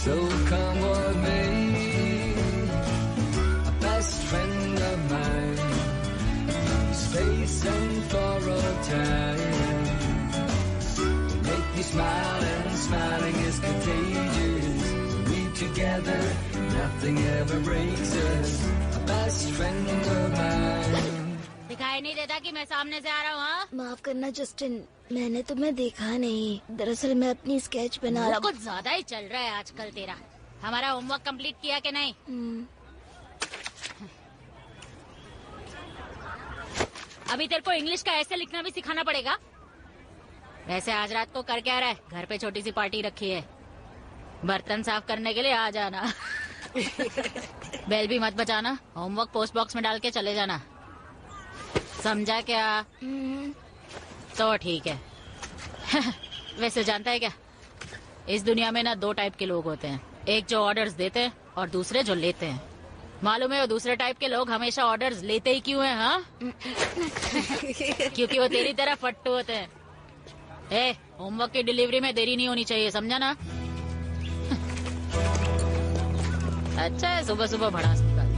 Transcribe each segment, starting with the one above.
So come with me, a best friend of mine. Space and for a time, make you smile, and smiling is contagious. We together, nothing ever breaks us. A best friend of mine. दिखाई नहीं देता कि मैं सामने से आ रहा हूँ? हाँ, माफ करना जस्टिन, मैंने तुम्हें देखा नहीं। दरअसल मैं अपनी स्केच बना रहा। कुछ ज्यादा ही चल रहा है आजकल तेरा। हमारा होमवर्क कंप्लीट किया कि नहीं? अभी तेरे को इंग्लिश का ऐसे लिखना भी सिखाना पड़ेगा। वैसे आज रात को कर क्या रहा है? घर पे छोटी सी पार्टी रखी है, बर्तन साफ करने के लिए आ जाना। बेल भी मत बजाना, होमवर्क पोस्ट बॉक्स में डाल के चले जाना, समझा क्या? तो ठीक है। वैसे जानता है क्या, इस दुनिया में ना दो टाइप के लोग होते हैं, एक जो ऑर्डर्स देते हैं और दूसरे जो लेते हैं। मालूम है वो दूसरे टाइप के लोग हमेशा ऑर्डर्स लेते ही क्यों हैं? हाँ? क्योंकि वो तेरी तरह फट्टू होते हैं। होमवर्क की डिलीवरी में देरी नहीं होनी चाहिए, समझा ना? अच्छा है, सुबह सुबह भड़ास निकाल दी।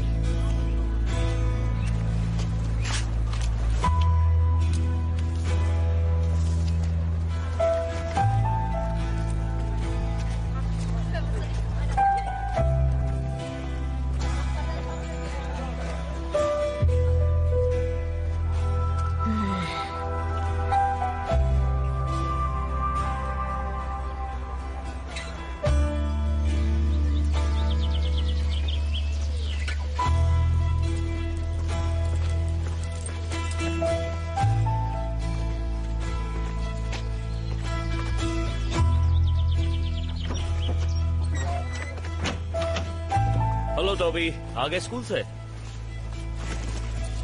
हेलो टॉबी, आ गए स्कूल से?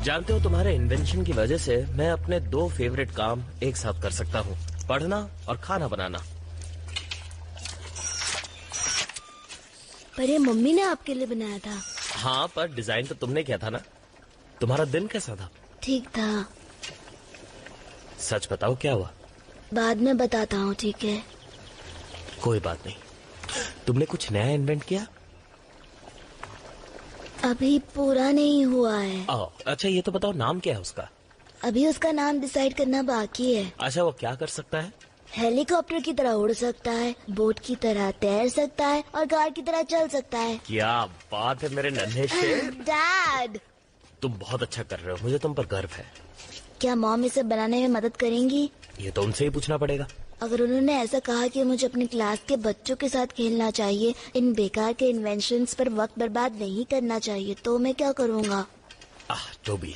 जानते हो तुम्हारे इन्वेंशन की वजह से मैं अपने दो फेवरेट काम एक साथ कर सकता हूँ, पढ़ना और खाना बनाना। पर ये मम्मी ने आपके लिए बनाया था। हाँ, पर डिजाइन तो तुमने किया था ना। तुम्हारा दिन कैसा था? ठीक था। सच बताओ क्या हुआ? बाद में बताता हूँ, ठीक है? कोई बात नहीं। तुमने कुछ नया इन्वेंट किया? अभी पूरा नहीं हुआ है। अच्छा ये तो बताओ नाम क्या है उसका? अभी उसका नाम डिसाइड करना बाकी है। अच्छा वो क्या कर सकता है? हेलीकॉप्टर की तरह उड़ सकता है, बोट की तरह तैर सकता है और कार की तरह चल सकता है। क्या बात है मेरे नन्हे शेर। डैड, तुम बहुत अच्छा कर रहे हो, मुझे तुम पर गर्व है। क्या मॉम इसे बनाने में मदद करेंगी? ये तो उनसे ही पूछना पड़ेगा। अगर उन्होंने ऐसा कहा कि मुझे अपनी क्लास के बच्चों के साथ खेलना चाहिए, इन बेकार के इन्वेंशंस पर वक्त बर्बाद नहीं करना चाहिए, तो मैं क्या करूँगा? टॉबी,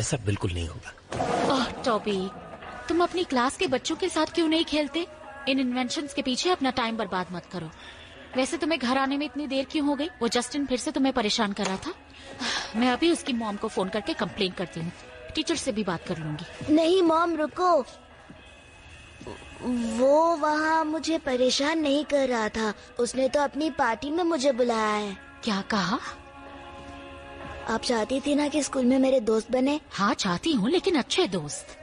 ऐसा बिल्कुल नहीं होगा। टॉबी, तुम अपनी क्लास के बच्चों के साथ क्यों नहीं खेलते? इन इन्वेंशंस के पीछे अपना टाइम बर्बाद मत करो। वैसे तुम्हें घर आने में इतनी देर क्यों हो गई? वो जस्टिन फिर से तुम्हें परेशान कर रहा था। मैं अभी उसकी मॉम को फोन करके कंप्लेन करती हूँ, टीचर से भी बात कर लूंगी। नहीं मॉम, रुको। वो वहाँ मुझे परेशान नहीं कर रहा था, उसने तो अपनी पार्टी में मुझे बुलाया है। क्या कहा? आप चाहती थी ना कि स्कूल में मेरे दोस्त बने? हाँ चाहती हूँ, लेकिन अच्छे दोस्त,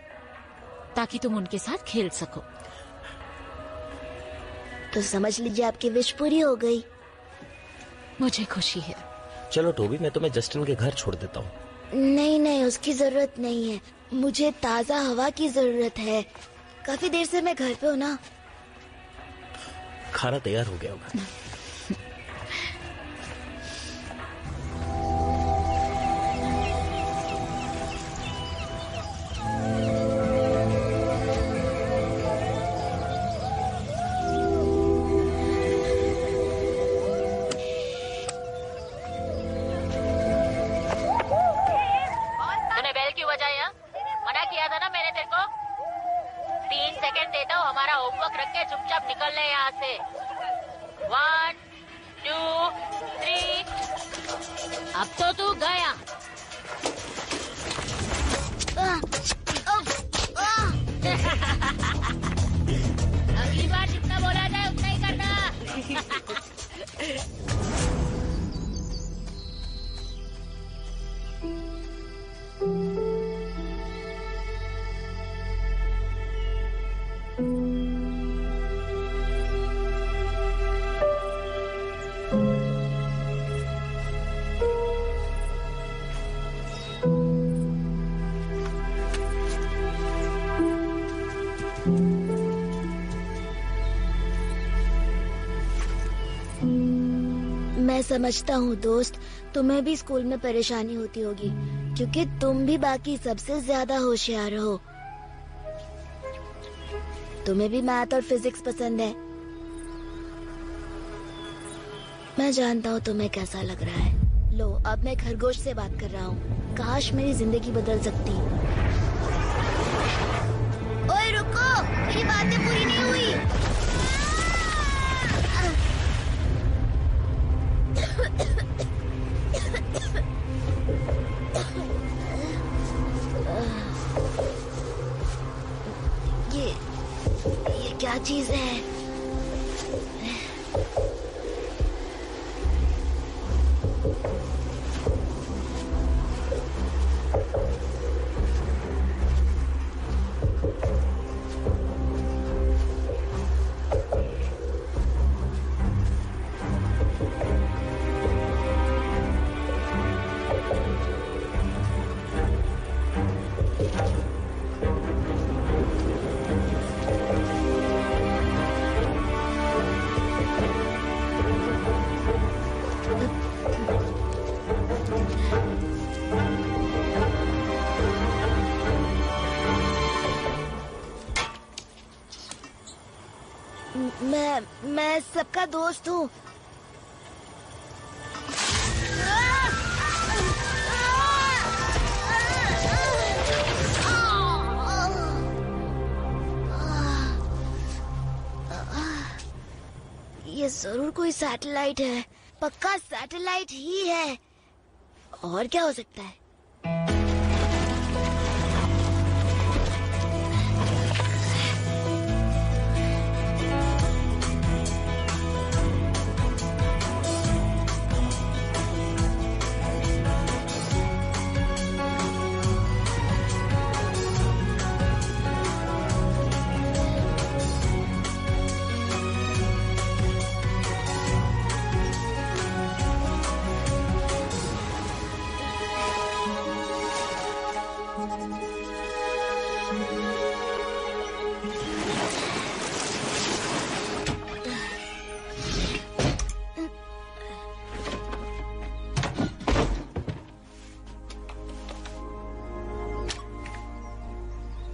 ताकि तुम उनके साथ खेल सको। तो समझ लीजिए आपकी विश पूरी हो गई। मुझे खुशी है। चलो टॉबी, मैं तुम्हें जस्टिन के घर छोड़ देता हूँ। नहीं नहीं, उसकी जरूरत नहीं है, मुझे ताज़ा हवा की जरूरत है। काफी देर से मैं घर पे हूँ ना। खाना तैयार हो गया होगा। तूने बेल क्यों बजाई? मना किया था ना मैंने तेरे को। 3 सेकंड देता हूँ, हमारा होमवर्क रख के चुपचाप निकल ले यहाँ से। 1 2 3। अब तो तू गया। अगली बार जितना बोला जाए उतना ही करना। मैं समझता हूँ दोस्त, तुम्हें भी स्कूल में परेशानी होती होगी क्योंकि तुम भी बाकी सबसे ज्यादा होशियार हो। तुम्हें भी मैथ और फिजिक्स पसंद है। मैं जानता हूँ तुम्हें कैसा लग रहा है। लो, अब मैं खरगोश से बात कर रहा हूँ। काश मेरी जिंदगी बदल सकती। ओए रुको, मेरी बातें पूरी नहीं हुई। ये क्या चीज है? मैं सबका दोस्त हूँ। ये जरूर कोई सैटेलाइट है, पक्का सैटेलाइट ही है। और क्या हो सकता है?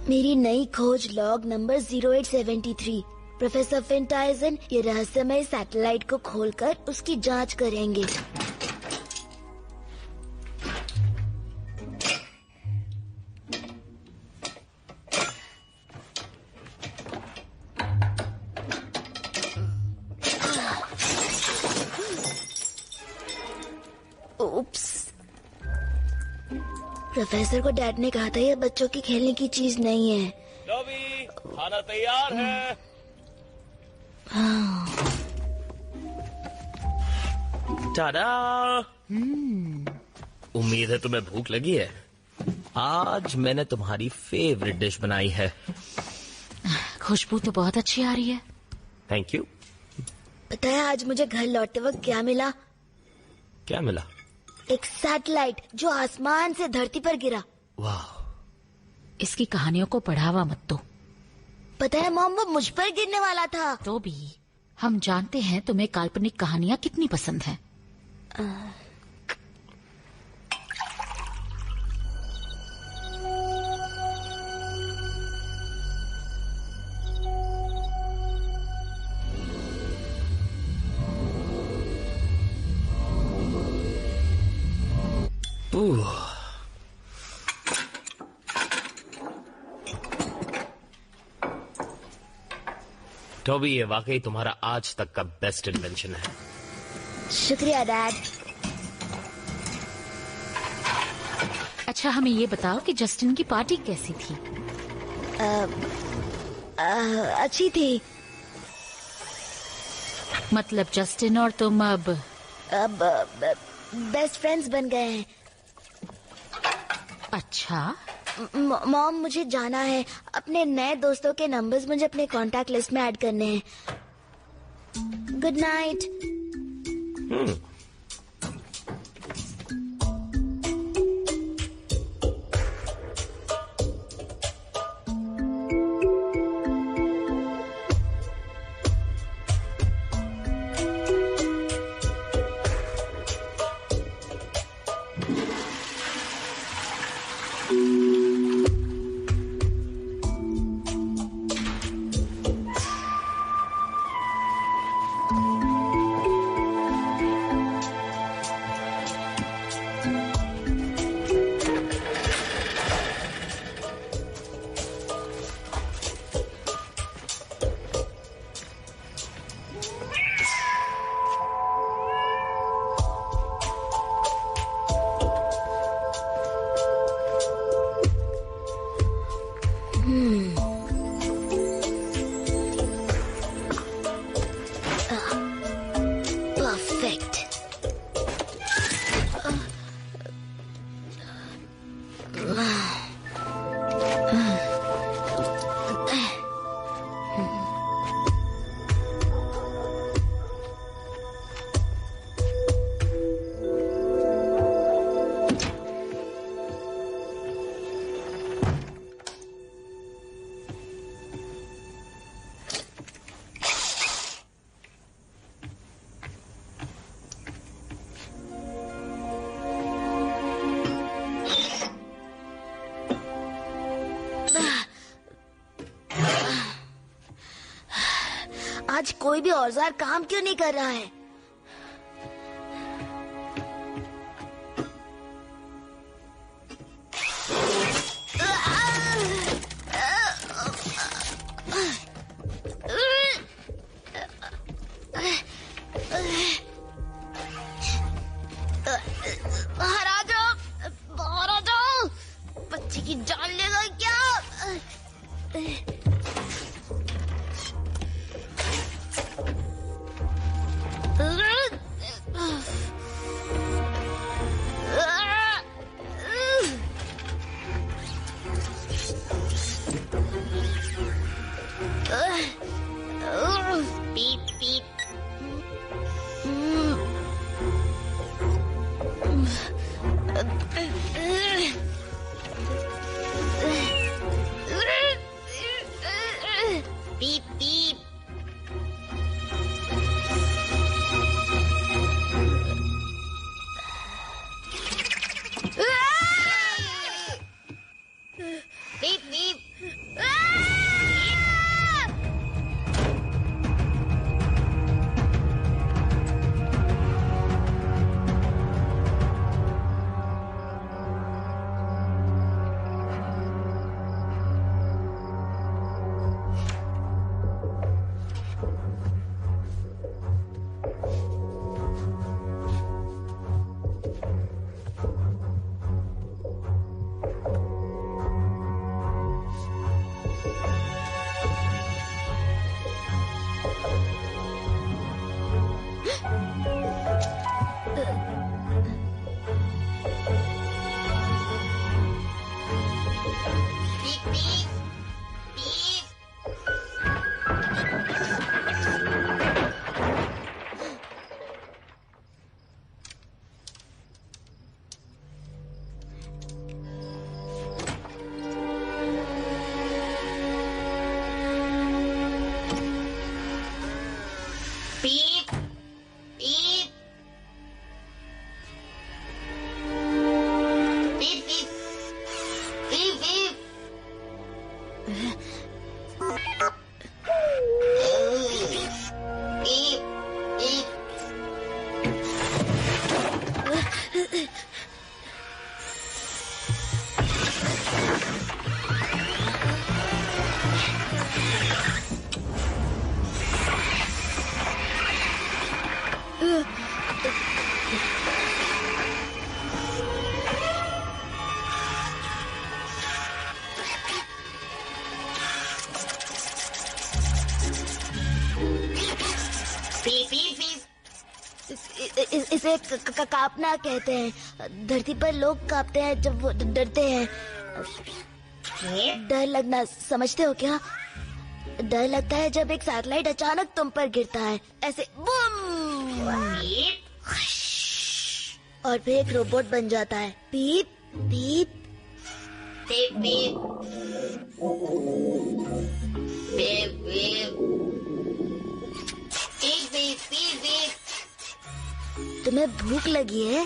मेरी नई खोज लॉग नंबर 0873। प्रोफेसर फिंटाइजन ये रहस्यमय सैटेलाइट को खोलकर उसकी जांच करेंगे। उप्स। प्रोफेसर को डैड ने कहा था ये बच्चों की खेलने की चीज नहीं है। टॉबी, खाना तैयार है। टाडा। उम्मीद है तुम्हें भूख लगी है। आज मैंने तुम्हारी फेवरेट डिश बनाई है। खुशबू तो बहुत अच्छी आ रही है। Thank you. पता है आज मुझे घर लौटते वक्त क्या मिला? क्या मिला? एक सैटेलाइट जो आसमान से धरती पर गिरा। वाह। इसकी कहानियों को बढ़ावा मत दो। पता है मॉम, वो मुझ पर गिरने वाला था। तो भी हम जानते हैं तुम्हें काल्पनिक कहानियां कितनी पसंद हैं। टॉबी, ये वाकई तुम्हारा आज तक का बेस्ट इन्वेंशन है। शुक्रिया डैड। अच्छा, हमें ये बताओ कि जस्टिन की पार्टी कैसी थी? अच्छी थी। मतलब जस्टिन और तुम अब बेस्ट फ्रेंड्स बन गए हैं। अच्छा। मॉम, मुझे जाना है। अपने नए दोस्तों के नंबर्स मुझे अपने कांटेक्ट लिस्ट में ऐड करने हैं। Good night. आज कोई भी औजार काम क्यों नहीं कर रहा है? बाहर आ जाओ, बाहर आ जाओ, बच्चे की जान लेगा क्या? पीप पीप। पीप पीप। पीप पीप। Beep, beep. Beep, beep. Beep, beep. Beep, beep. Beep, beep, beep. इसे कांपना कहते हैं। धरती पर लोग कांपते हैं जब वो डरते हैं। डर लगना समझते हो क्या? डर लगता है जब एक सैटेलाइट अचानक तुम पर गिरता है, ऐसे बूम, और फिर एक रोबोट बन जाता है। पीप पीप Beep, beep. Beep, beep. Beep, beep, beep, beep. तुम्हें भूख लगी है?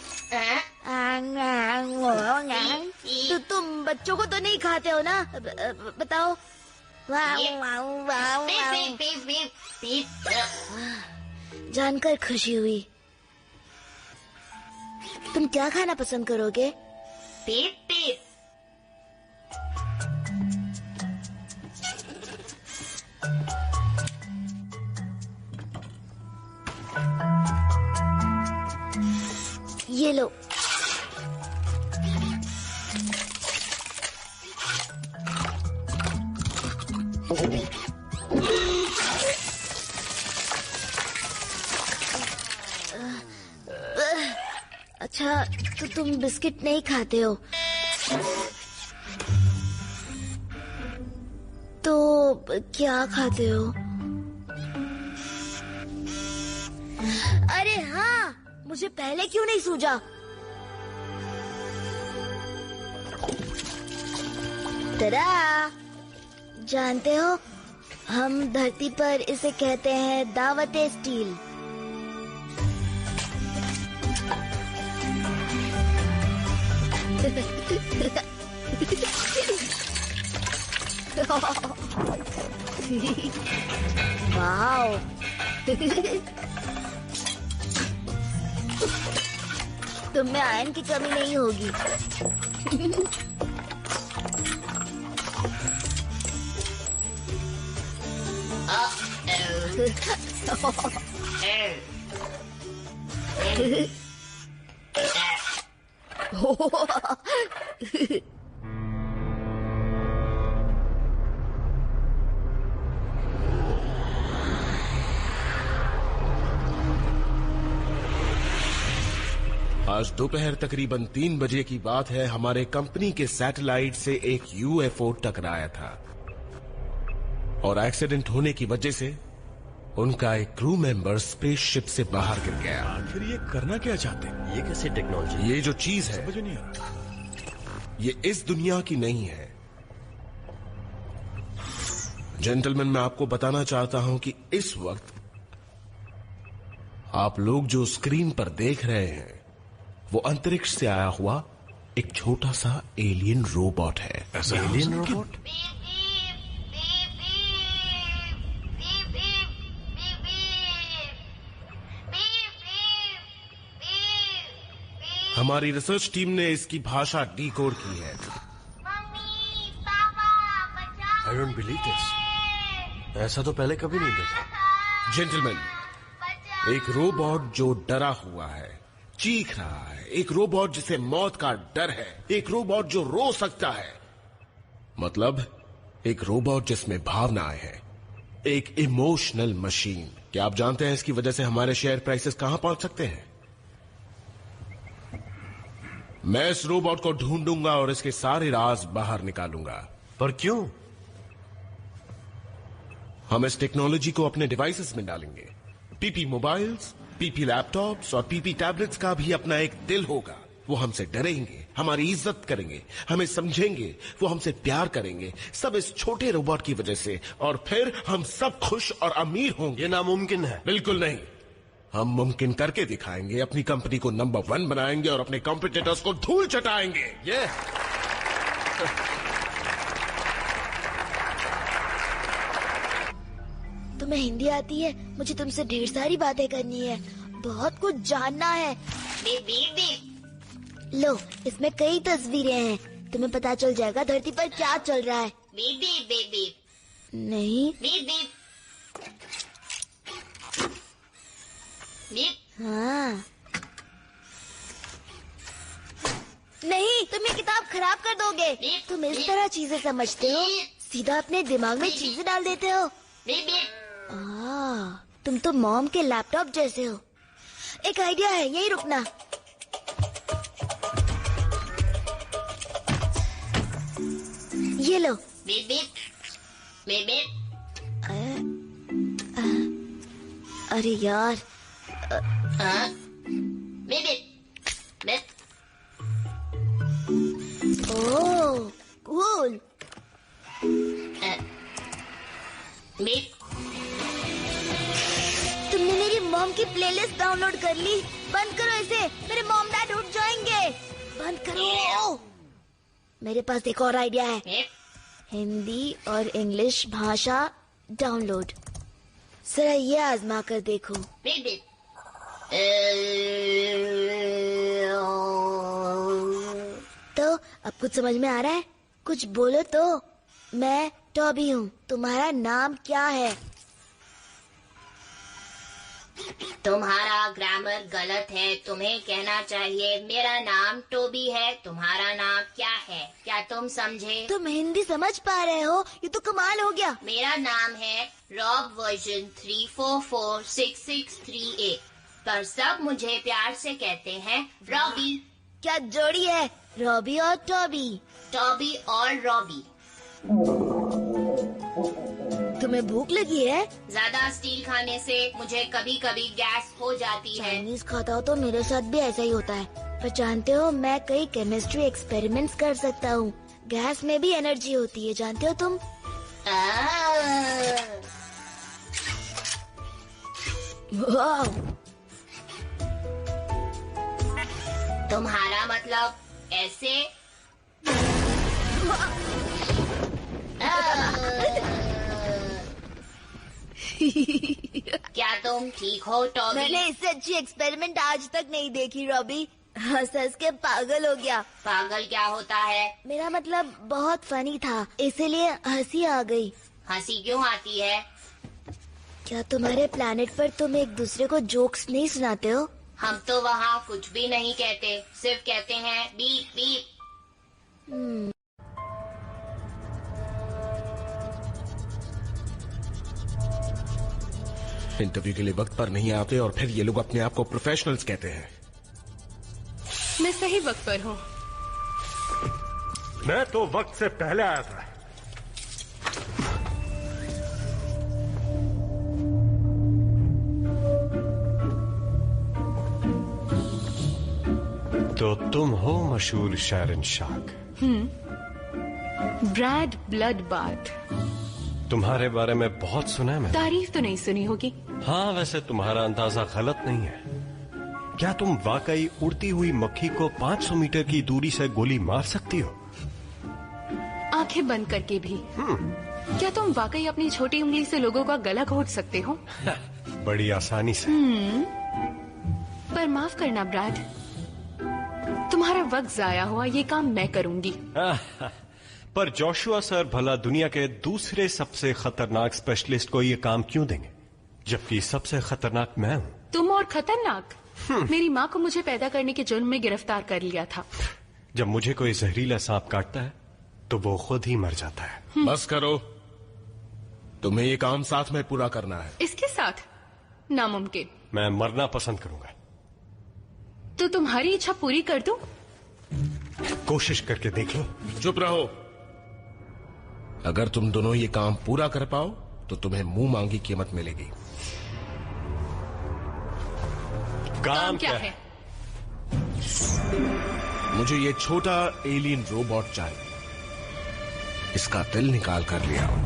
तो तुम बच्चों को तो नहीं खाते हो ना? बताओ। Beep, beep, beep, beep, beep. जानकर खुशी हुई। तुम क्या खाना पसंद करोगे? Beep, beep. ये लो। अच्छा, तो तुम बिस्किट नहीं खाते हो? तो क्या खाते हो? अरे हाँ, मुझे पहले क्यों नहीं सूझा? तरा, जानते हो, हम धरती पर इसे कहते हैं दावते स्टील। वाओ। तुम में आयरन की कमी नहीं होगी। आज दोपहर तकरीबन 3 बजे की बात है। हमारे कंपनी के सैटेलाइट से एक यूएफओ टकराया था और एक्सीडेंट होने की वजह से उनका एक क्रू मेंबर स्पेसशिप से बाहर गिर गया। आखिर ये करना क्या चाहते हैं? ये कैसी टेक्नोलॉजी? ये जो चीज है मुझे नहीं आ रहा। ये इस दुनिया की नहीं है। जेंटलमैन, मैं आपको बताना चाहता हूं कि इस वक्त आप लोग जो स्क्रीन पर देख रहे हैं वो अंतरिक्ष से आया हुआ एक छोटा सा एलियन रोबोट है। ऐसा एलियन रोबोट? हमारी रिसर्च टीम ने इसकी भाषा डीकोड की है। I don't believe this. ऐसा तो पहले कभी नहीं देखा। जेंटलमैन, एक रोबोट जो डरा हुआ है, चीख रहा है, एक रोबोट जिसे मौत का डर है, एक रोबोट जो रो सकता है, मतलब एक रोबोट जिसमें भावनाएं हैं, एक इमोशनल मशीन। क्या आप जानते हैं इसकी वजह से हमारे शेयर प्राइसेस कहां पहुंच सकते हैं? मैं इस रोबोट को ढूंढूंगा और इसके सारे राज बाहर निकालूंगा। पर क्यों? हम इस टेक्नोलॉजी को अपने डिवाइसेस में डालेंगे। पीपी मोबाइल्स, पीपी लैपटॉप्स और पीपी टैबलेट्स का भी अपना एक दिल होगा। वो हमसे डरेंगे, हमारी इज्जत करेंगे, हमें समझेंगे, वो हमसे प्यार करेंगे, सब इस छोटे रोबोट की वजह से। और फिर हम सब खुश और अमीर होंगे। ये नामुमकिन है। बिल्कुल नहीं, हम मुमकिन करके दिखाएंगे। अपनी कंपनी को नंबर 1 बनाएंगे और अपने कॉम्पिटिटर्स को धूल चटाएंगे। ये तुम्हें हिंदी आती है? मुझे तुमसे ढेर सारी बातें करनी है, बहुत कुछ जानना है। लो, इसमें कई तस्वीरें हैं, तुम्हें पता चल जाएगा धरती पर क्या चल रहा है। नहीं। हाँ। नहीं, तुम ये किताब खराब कर दोगे। तुम इस तरह चीजें समझते हो, सीधा अपने दिमाग में चीजें डाल देते हो। तुम तो मॉम के लैपटॉप जैसे हो। एक आइडिया है, यही रुकना। ये लो। अरे यार। ओह, कूल। तुमने मेरी मॉम की प्लेलिस्ट डाउनलोड कर ली? बंद करो इसे, मेरे मॉम डैड उठ जाएंगे। बंद करो। मेरे पास एक और आइडिया है। हिंदी और इंग्लिश भाषा डाउनलोड। जरा ये आजमा कर देखो। तो अब कुछ समझ में आ रहा है? कुछ बोलो तो। मैं टॉबी हूँ, तुम्हारा नाम क्या है? तुम्हारा ग्रामर गलत है, तुम्हें कहना चाहिए मेरा नाम टोबी है। तुम्हारा नाम क्या है, क्या तुम समझे? तुम हिंदी समझ पा रहे हो? ये तो कमाल हो गया। मेरा नाम है रॉब वर्जन 3446638, पर सब मुझे प्यार से कहते हैं रॉबी। क्या जोड़ी है, रॉबी और टॉबी? टॉबी और रॉबी। तुम्हें भूख लगी है? ज्यादा स्टील खाने से मुझे कभी कभी गैस हो जाती है। चाइनीज खाता हो तो मेरे साथ भी ऐसा ही होता है। पर जानते हो, मैं कई केमिस्ट्री एक्सपेरिमेंट्स कर सकता हूँ। गैस में भी एनर्जी होती है, जानते हो तुम? वाह। तुम्हारा मतलब ऐसे? क्या तुम ठीक हो टॉबी? मैंने इससे अच्छी एक्सपेरिमेंट आज तक नहीं देखी रॉबी। हंस के पागल हो गया। पागल क्या होता है? मेरा मतलब बहुत फनी था, इसीलिए हंसी आ गई। हंसी क्यों आती है? क्या तुम्हारे प्लेनेट पर तुम एक दूसरे को जोक्स नहीं सुनाते हो? हम तो वहाँ कुछ भी नहीं कहते, सिर्फ कहते हैं बीप बीप। इंटरव्यू के लिए वक्त पर नहीं आते और फिर ये लोग अपने आप को प्रोफेशनल्स कहते हैं। मैं सही वक्त पर हूँ। मैं तो वक्त से पहले आया था। तो तुम हो मशहूर Sharon shark? Brad blood bath. तुम्हारे बारे में बहुत सुना है मैंने। तारीफ तो नहीं सुनी होगी। हाँ, वैसे तुम्हारा अंदाजा गलत नहीं है। क्या तुम वाकई उड़ती हुई मक्खी को 500 मीटर की दूरी से गोली मार सकती हो? आंखें बंद करके भी। क्या तुम वाकई अपनी छोटी उंगली से लोगों का गला घोट सकते हो? बड़ी आसानी से। पर माफ करना ब्रैड, तुम्हारा वक्त जाया हुआ। ये काम मैं करूंगी। पर जोशुआ सर भला दुनिया के दूसरे सबसे खतरनाक स्पेशलिस्ट को ये काम क्यों देंगे, जबकि सबसे खतरनाक मैं हूँ? तुम और खतरनाक? मेरी माँ को मुझे पैदा करने के जुर्म में गिरफ्तार कर लिया था। जब मुझे कोई जहरीला सांप काटता है तो वो खुद ही मर जाता है। बस करो, तुम्हें ये काम साथ में पूरा करना है। इसके साथ? नामुमकिन। मैं मरना पसंद करूंगा। तो तुम्हारी इच्छा पूरी कर दूं? कोशिश करके देख लो। चुप रहो। अगर तुम दोनों ये काम पूरा कर पाओ तो तुम्हें मुंह मांगी कीमत मिलेगी। काम क्या है? मुझे ये छोटा एलियन रोबोट चाहिए। इसका दिल निकाल कर ले आओ।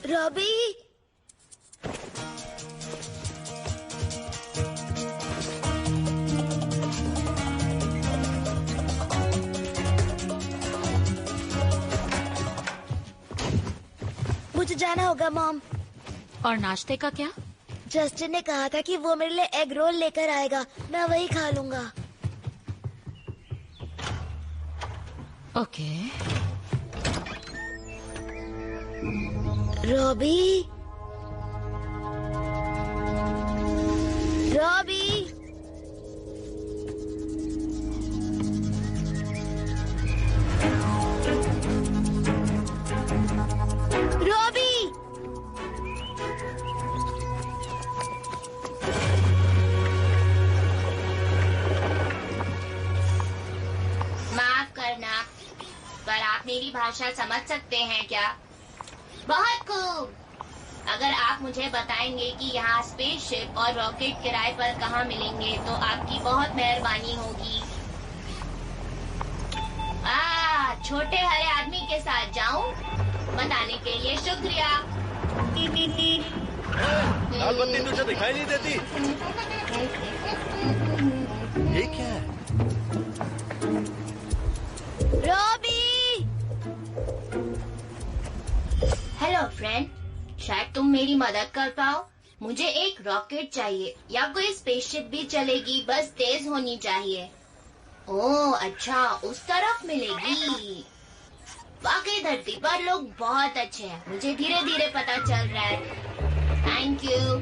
रॉबी, मुझे जाना होगा मॉम। और नाश्ते का क्या? जस्टिन ने कहा था कि वो मेरे लिए एग रोल लेकर आएगा, मैं वही खा लूंगा। ओके। रॉबी, रॉबी, रॉबी, माफ करना, पर आप मेरी भाषा समझ सकते हैं क्या? बहुत खूब। अगर आप मुझे बताएंगे कि यहाँ स्पेसशिप और रॉकेट किराए पर कहाँ मिलेंगे तो आपकी बहुत मेहरबानी होगी। छोटे हरे आदमी के साथ जाऊं? बताने के लिए शुक्रिया। लाल बत्ती तुझे दिखाई नहीं देती? ये क्या है? रॉबी। हेलो फ्रेंड, शायद तुम मेरी मदद कर पाओ। मुझे एक रॉकेट चाहिए या कोई स्पेसशिप भी चलेगी, बस तेज होनी चाहिए। ओह अच्छा, उस तरफ मिलेगी। वाकई धरती पर लोग बहुत अच्छे हैं, मुझे धीरे धीरे पता चल रहा है। Thank you.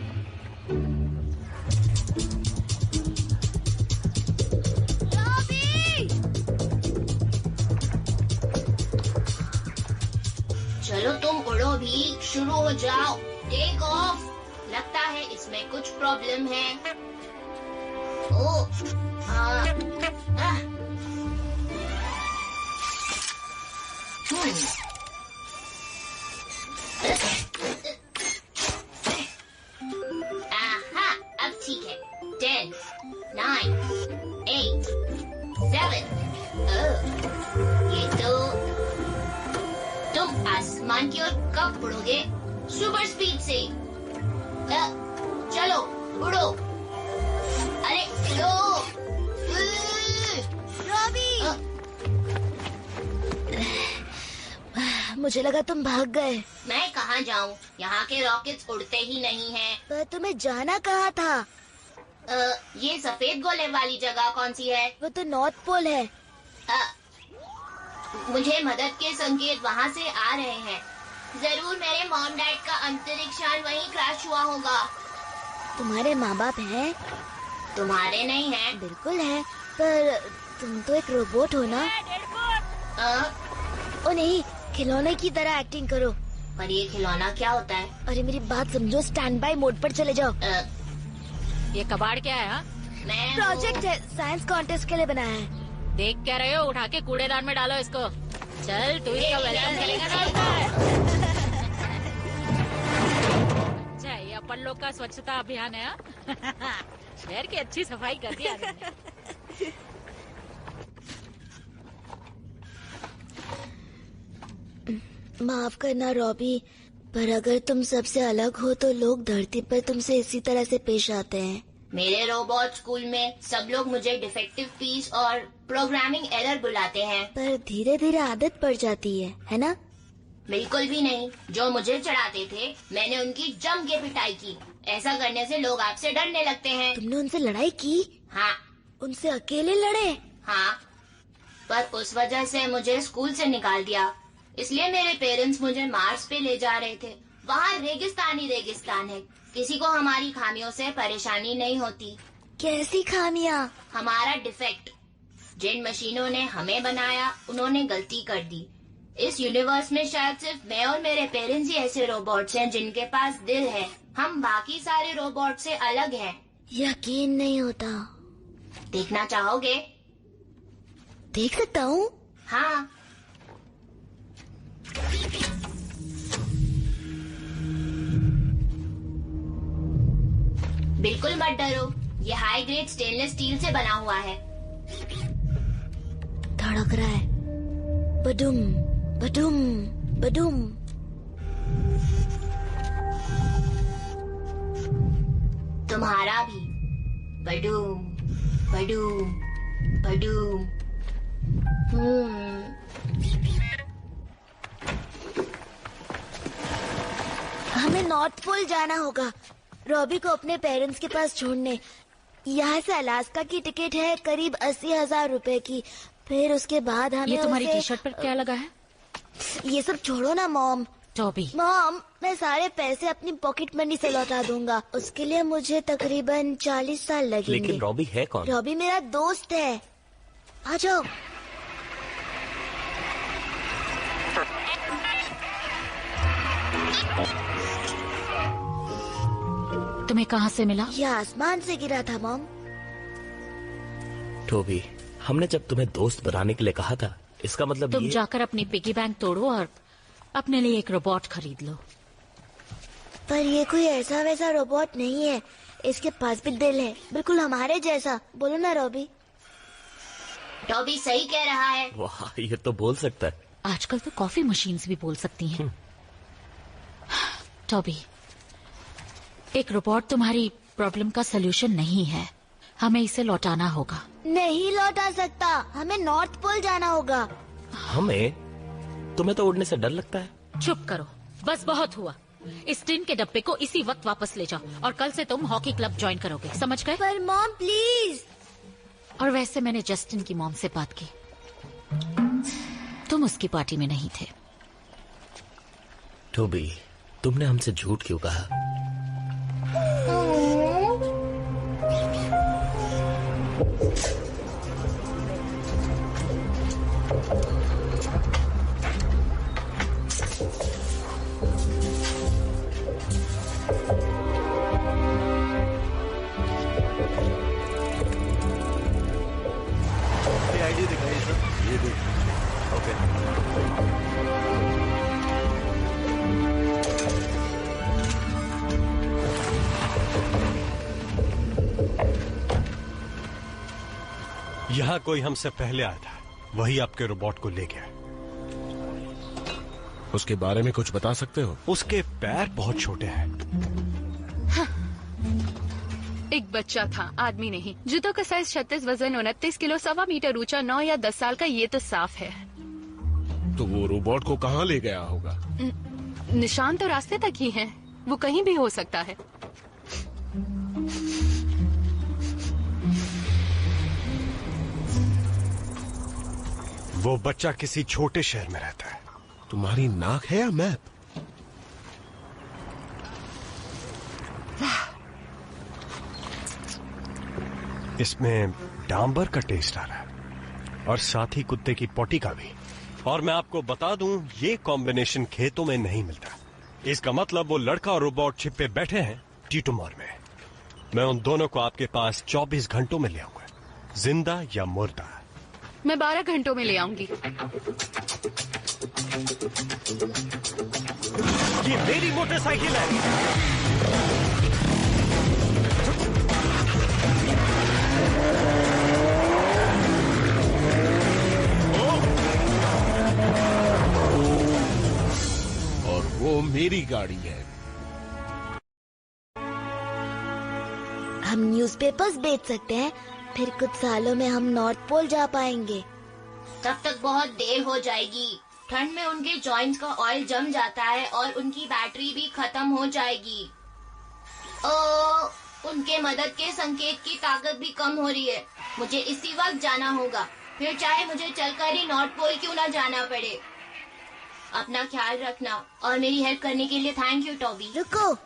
चलो तुम उड़ो भी, शुरू हो जाओ। Take off. लगता है इसमें कुछ प्रॉब्लम है। आसमान की ओर कब उड़ोगे? सुपर स्पीड से। चलो उड़ो। अरे उड़ो। रॉबी, मुझे लगा तुम भाग गए। मैं कहाँ जाऊँ? यहाँ के रॉकेट्स उड़ते ही नहीं हैं। पर तुम्हें जाना कहाँ था? ये सफेद गोले वाली जगह कौन सी है? वो तो नॉर्थ पोल है। मुझे मदद के संकेत वहाँ से आ रहे हैं। जरूर मेरे मॉम डैड का अंतरिक्ष यान वहीं क्रैश हुआ होगा। तुम्हारे माँ बाप हैं? तुम्हारे नहीं हैं? बिल्कुल है, पर तुम तो एक रोबोट हो ना। ओ नहीं, खिलौने की तरह एक्टिंग करो। पर ये खिलौना क्या होता है? अरे मेरी बात समझो, स्टैंड बाय मोड पर चले जाओ। ये कबाड़ क्या है? मैं प्रोजेक्ट है, साइंस कॉन्टेस्ट के लिए बनाया है। देख क्या रहे हो? उठा के कूड़ेदान में डालो इसको। चल तू इसका वेलकम करेगा ना। अच्छा, ये अपन लोग का स्वच्छता अभियान है। शहर की अच्छी सफाई कर दी आदमी। माफ करना रॉबी, पर अगर तुम सबसे अलग हो तो लोग धरती पर तुमसे इसी तरह से पेश आते हैं। मेरे रोबोट स्कूल में सब लोग मुझे डिफेक्टिव पीस और प्रोग्रामिंग एरर बुलाते हैं। पर धीरे धीरे आदत पड़ जाती है ना? बिल्कुल भी नहीं। जो मुझे चढ़ाते थे, मैंने उनकी जम के पिटाई की। ऐसा करने से लोग आपसे डरने लगते हैं। तुमने उनसे लड़ाई की? हाँ। उनसे अकेले लड़े? हाँ, पर उस वजह से मुझे स्कूल से निकाल दिया। इसलिए मेरे पेरेंट्स मुझे मार्स पे ले जा रहे थे। वहाँ रेगिस्तान ही रेगिस्तान है। किसी को हमारी खामियों से परेशानी नहीं होती। कैसी खामियाँ? हमारा डिफेक्ट। जिन मशीनों ने हमें बनाया, उन्होंने गलती कर दी। इस यूनिवर्स में शायद सिर्फ मैं और मेरे पेरेंट्स ही ऐसे रोबोट्स हैं जिनके पास दिल है। हम बाकी सारे रोबोट से अलग हैं। यकीन नहीं होता। देखना चाहोगे? देख सकता हूँ? हाँ। बिल्कुल मत डरो। ये हाई ग्रेड स्टेनलेस स्टील से बना हुआ है। धड़क रहा है। बडुम बडुम बडुम। तुम्हारा भी। बडूम बडूम बडूम। हमें नॉर्थ पोल जाना होगा, रॉबी को अपने पेरेंट्स के पास छोड़ने। यहाँ से अलास्का की टिकट है करीब 80,000 रुपए की। फिर उसके बाद हमें ये तुम्हारी टी शर्ट पर क्या लगा है? ये सब छोड़ो ना मॉम। टॉबी। मॉम, मैं सारे पैसे अपनी पॉकेट मनी से लौटा दूंगा। उसके लिए मुझे तकरीबन 40 साल लगेंगे। लेकिन रॉबी है कौन? रॉबी मेरा दोस्त है। आ जाओ। तुम्हें कहाँ से मिला? ये आसमान से गिरा था मॉम। टोबी, हमने जब तुम्हें दोस्त बनाने के लिए कहा था, इसका मतलब तुम जाकर अपनी पिगी बैंक तोड़ो और अपने लिए एक रोबोट खरीद लो। पर ये कोई ऐसा वैसा रोबोट नहीं है। इसके पास भी दिल है, बिल्कुल हमारे जैसा। बोलो ना रॉबी। टॉबी सही कह रहा है। वाह, ये तो बोल सकता है। आजकल तो कॉफी मशीन्स भी बोल सकती हैं। टॉबी, एक रोबोट तुम्हारी प्रॉब्लम का सलूशन नहीं है। हमें इसे लौटाना होगा। नहीं लौटा सकता, हमें नॉर्थ पोल जाना होगा। हमें? तुम्हें तो उड़ने से डर लगता है। चुप करो, बस बहुत हुआ। इस टिन के डब्बे को इसी वक्त वापस ले जाओ और कल से तुम हॉकी क्लब ज्वाइन करोगे, समझ गए? पर मॉम प्लीज। और वैसे मैंने जस्टिन की मॉम से बात की। तुम उसकी पार्टी में नहीं थे। टोबी, तुमने हमसे झूठ क्यों कहा? आईडी दिखाइए सर। ये देख। ओके। यहाँ कोई हमसे पहले आया था, वही आपके रोबोट को ले गया। उसके बारे में कुछ बता सकते हो? उसके पैर बहुत छोटे हैं। एक बच्चा था, आदमी नहीं। जूतों का साइज 36, वजन 29 किलो, 1.25 मीटर ऊंचा, 9 या 10 साल का, ये तो साफ है। तो वो रोबोट को कहाँ ले गया होगा? निशान तो रास्ते तक ही हैं, वो कहीं भी हो सकता है। वो बच्चा किसी छोटे शहर में रहता है। तुम्हारी नाक है या मैप? इसमें डांबर का टेस्ट आ रहा है और साथ ही कुत्ते की पोटी का भी। और मैं आपको बता दूं, ये कॉम्बिनेशन खेतों में नहीं मिलता। इसका मतलब वो लड़का और रोबोट छिप पे बैठे हैं टीटुमर में। मैं उन दोनों को आपके पास 24 घंटों में ले आऊंगा, जिंदा या मुर्दा। मैं 12 घंटों में ले आऊंगी। ये मेरी मोटरसाइकिल है। और वो मेरी गाड़ी है। हम न्यूज़पेपर्स बेच सकते हैं, फिर कुछ सालों में हम नॉर्थ पोल जा पाएंगे। तब तक बहुत देर हो जाएगी। ठंड में उनके जॉइंट्स का ऑयल जम जाता है और उनकी बैटरी भी खत्म हो जाएगी। उनके मदद के संकेत की ताकत भी कम हो रही है। मुझे इसी वक्त जाना होगा, फिर चाहे मुझे चलकर ही नॉर्थ पोल क्यों ना जाना पड़े। अपना ख्याल रखना और मेरी हेल्प करने के लिए थैंक यू टॉबी। रुको,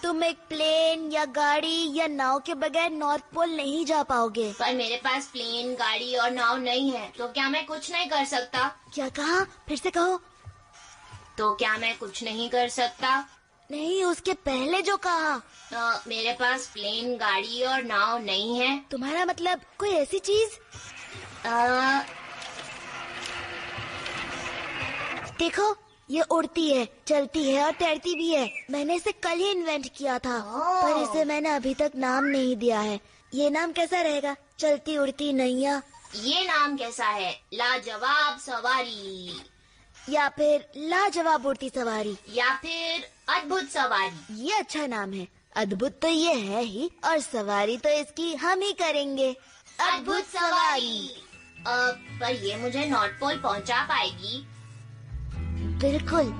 तुम एक प्लेन या गाड़ी या नाव के बगैर नॉर्थ पोल नहीं जा पाओगे। पर मेरे पास प्लेन, गाड़ी और नाव नहीं है, तो क्या मैं कुछ नहीं कर सकता? क्या कहा? फिर से कहो। तो क्या मैं कुछ नहीं कर सकता? नहीं, उसके पहले जो कहा। मेरे पास प्लेन, गाड़ी और नाव नहीं है। तुम्हारा मतलब कोई ऐसी चीज? देखो, ये उड़ती है, चलती है और तैरती भी है। मैंने इसे कल ही इन्वेंट किया था, पर इसे मैंने अभी तक नाम नहीं दिया है। ये नाम कैसा रहेगा? चलती उड़ती नैया। ये नाम कैसा है? लाजवाब सवारी, या फिर लाजवाब उड़ती सवारी, या फिर अद्भुत सवारी। ये अच्छा नाम है। अद्भुत तो ये है ही, और सवारी तो इसकी हम ही करेंगे। अद्भुत सवारी। पर ये मुझे नॉर्थ पोल पहुंचा पाएगी? बिल्कुल,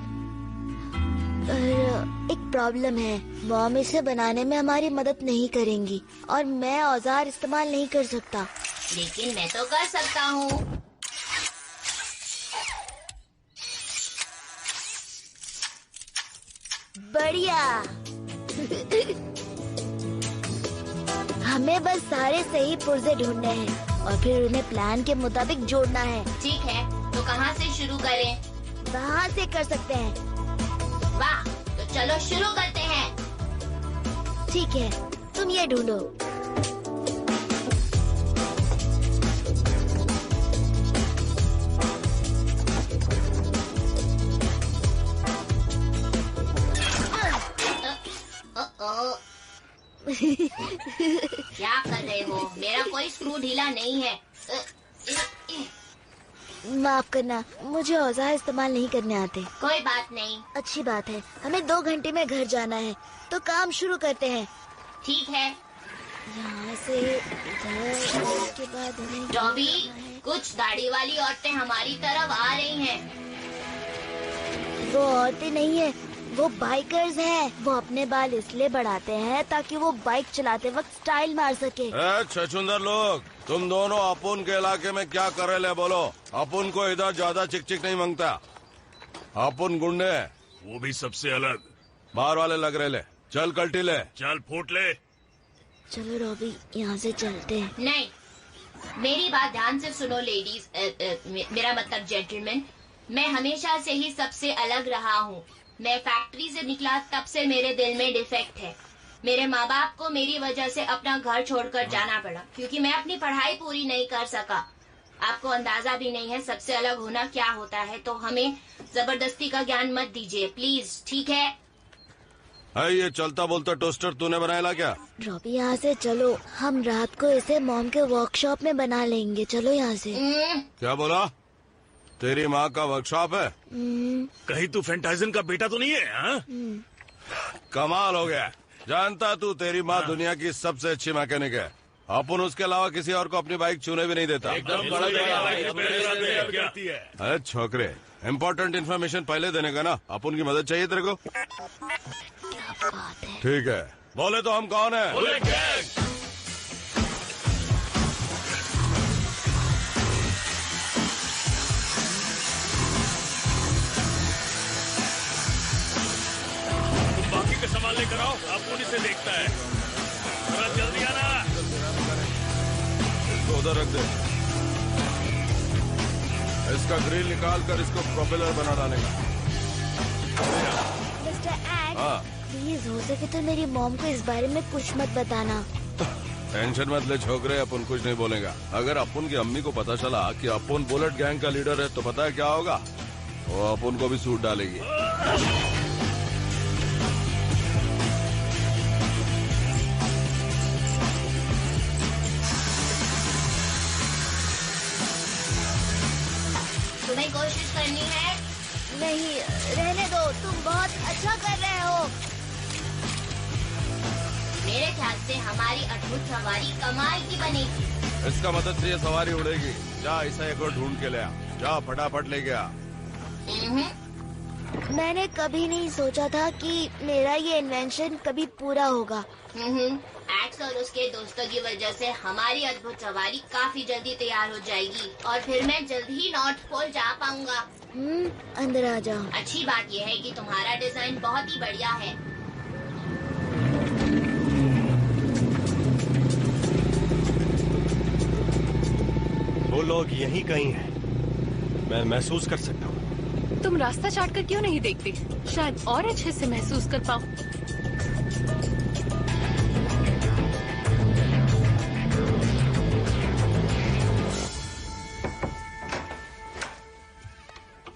पर एक प्रॉब्लम है। मॉम इसे बनाने में हमारी मदद नहीं करेंगी और मैं औजार इस्तेमाल नहीं कर सकता। लेकिन मैं तो कर सकता हूँ। बढ़िया। हमें बस सारे सही पुर्जे ढूंढने हैं और फिर उन्हें प्लान के मुताबिक जोड़ना है। ठीक है, तो कहाँ से शुरू करें? वहाँ से कर सकते हैं। वाह, तो चलो शुरू करते हैं। ठीक है, तुम ये ढूंढो। क्या कर रहे हो? मेरा कोई स्क्रू ढीला नहीं है। माफ करना, मुझे औजार इस्तेमाल नहीं करने आते। कोई बात नहीं। अच्छी बात है। हमें 2 घंटे में घर जाना है, तो काम शुरू करते हैं। ठीक है। यहाँ से इधर के बाद हमें टॉबी, कुछ दाढ़ी वाली औरतें हमारी तरफ आ रही हैं। वो औरतें नहीं है, वो बाइकर्स हैं। वो अपने बाल इसलिए बढ़ाते हैं ताकि वो बाइक चलाते वक्त स्टाइल मार सके। छछुंदर लोग, तुम दोनों अपुन के इलाके में क्या कर रहे ले? बोलो। अपुन को इधर ज्यादा चिक चिक नहीं मांगता। अपुन गुंडे, वो भी सबसे अलग। बाहर वाले लग रहे ले। चल कल्टी ले। चल फूट ले। चलो रॉबी, यहाँ से चलते हैं। नहीं, मेरी बात ध्यान से सुनो लेडीज, मेरा मतलब जेंटलमैन। मैं हमेशा से ही सबसे अलग रहा हूँ। मैं फैक्ट्री से निकला तब से मेरे दिल में डिफेक्ट है। मेरे माँ बाप को मेरी वजह से अपना घर छोड़कर जाना पड़ा क्योंकि मैं अपनी पढ़ाई पूरी नहीं कर सका। आपको अंदाजा भी नहीं है सबसे अलग होना क्या होता है, तो हमें जबरदस्ती का ज्ञान मत दीजिए प्लीज, ठीक है? ये चलता बोलता टोस्टर तूने बनाया क्या? रॉबी, यहाँ से चलो। हम रात को इसे मॉम के वर्कशॉप में बना लेंगे। चलो यहाँ से। क्या बोला? तेरी माँ का वर्कशॉप है? कहीं तू फैंटाइजन का बेटा तो नहीं है? हाँ? कमाल हो गया। जानता तू तेरी माँ दुनिया की सबसे अच्छी मैकेनिक है। अपन उसके अलावा किसी और को अपनी बाइक छूने भी नहीं देता। अरे छोकरे, इम्पोर्टेंट इन्फॉर्मेशन पहले देने का ना। अपन की मदद चाहिए तेरे को? ठीक है, बोले तो हम कौन है? सामान लेकर आओ, अपुन इसे देखता है। जरा जल्दी आना। इसको उधर रख दे। इसका ग्रिल निकाल कर इसको प्रोपेलर बना डालेगा। मिस्टर एड, प्लीज हो सके तो मेरी मॉम को इस बारे में कुछ मत बताना। टेंशन मत ले छोकरे, अपन कुछ नहीं बोलेगा। अगर अपन की अम्मी को पता चला कि अपन बुलेट गैंग का लीडर है तो पता है क्या होगा? वो अपन को भी सूट डालेगी। तुम्हें कोशिश करनी है? नहीं, रहने दो, तुम बहुत अच्छा कर रहे हो। मेरे ख्याल से हमारी अद्भुत सवारी कमाल की बनेगी। इसका मदद से ये सवारी उड़ेगी। जा इसे एक और ढूंढ के ले आ। जा फटाफट ले गया। मैंने कभी नहीं सोचा था कि मेरा ये इन्वेंशन कभी पूरा होगा। एक्स और उसके दोस्तों की वजह से हमारी अद्भुत सवारी काफी जल्दी तैयार हो जाएगी और फिर मैं जल्द ही नॉर्थ पोल जा पाऊंगा। अंदर आ जाओ। अच्छी बात यह है कि तुम्हारा डिजाइन बहुत ही बढ़िया है। वो लोग यहीं कहीं हैं। मैं महसूस कर सकता हूँ। तुम रास्ता चाट कर क्यों नहीं देखते? शायद और अच्छे से महसूस कर पाओ।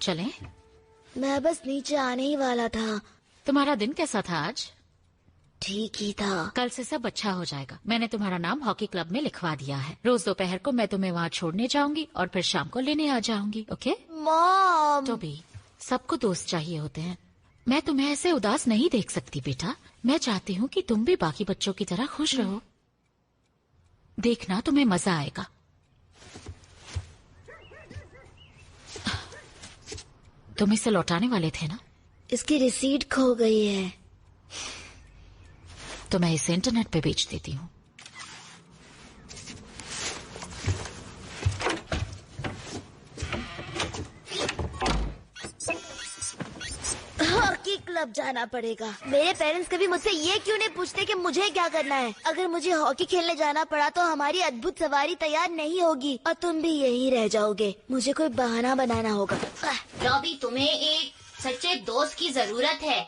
चलें? मैं बस नीचे आने ही वाला था। तुम्हारा दिन कैसा था आज? ठीक ही था। कल से सब अच्छा हो जाएगा। मैंने तुम्हारा नाम हॉकी क्लब में लिखवा दिया है। रोज दोपहर को मैं तुम्हें वहाँ छोड़ने जाऊंगी और फिर शाम को लेने आ जाऊंगी। ओके? मॉम। तो भी सबको दोस्त चाहिए होते हैं। मैं तुम्हें ऐसे उदास नहीं देख सकती बेटा। मैं चाहती हूँ कि तुम भी बाकी बच्चों की तरह खुश रहो। देखना, तुम्हें मजा आएगा। तुम इसे लौटाने वाले थे ना? इसकी रिसीट खो गई है। तो मैं इसे इंटरनेट पे बेच देती हूँ। हॉकी क्लब जाना पड़ेगा। मेरे पेरेंट्स कभी मुझसे ये क्यों नहीं पूछते कि मुझे क्या करना है। अगर मुझे हॉकी खेलने जाना पड़ा तो हमारी अद्भुत सवारी तैयार नहीं होगी और तुम भी यही रह जाओगे। मुझे कोई बहाना बनाना होगा। रॉबी, तुम्हें एक सच्चे दोस्त की जरूरत है।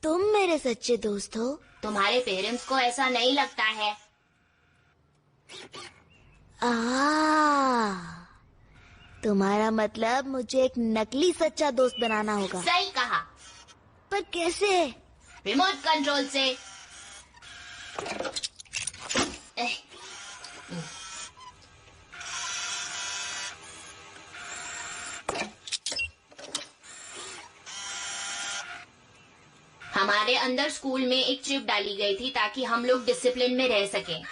तुम मेरे सच्चे दोस्त हो? तुम्हारे पेरेंट्स को ऐसा नहीं लगता है। तुम्हारा मतलब मुझे एक नकली सच्चा दोस्त बनाना होगा। सही कहा। पर कैसे? रिमोट कंट्रोल से। हमारे अंदर स्कूल में एक चिप डाली गई थी ताकि हम लोग डिसिप्लिन में रह सकें।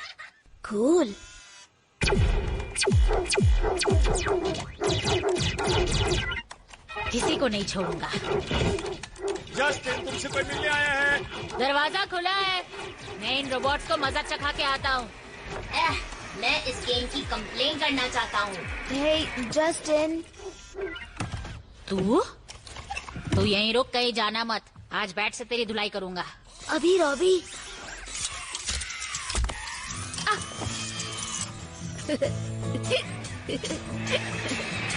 कूल। किसी को नहीं छोड़ूंगा। जस्टिन, तुमसे कोई मिलने आया है। दरवाजा खुला है। मैं इन रोबोट्स को मजा चखा के आता हूँ। मैं इस गेम की कंप्लेन करना चाहता हूँ। हे जस्टिन। तू यहीं रुक, कहीं जाना मत। आज बैट से तेरी धुलाई करूंगा। अभी रॉबी।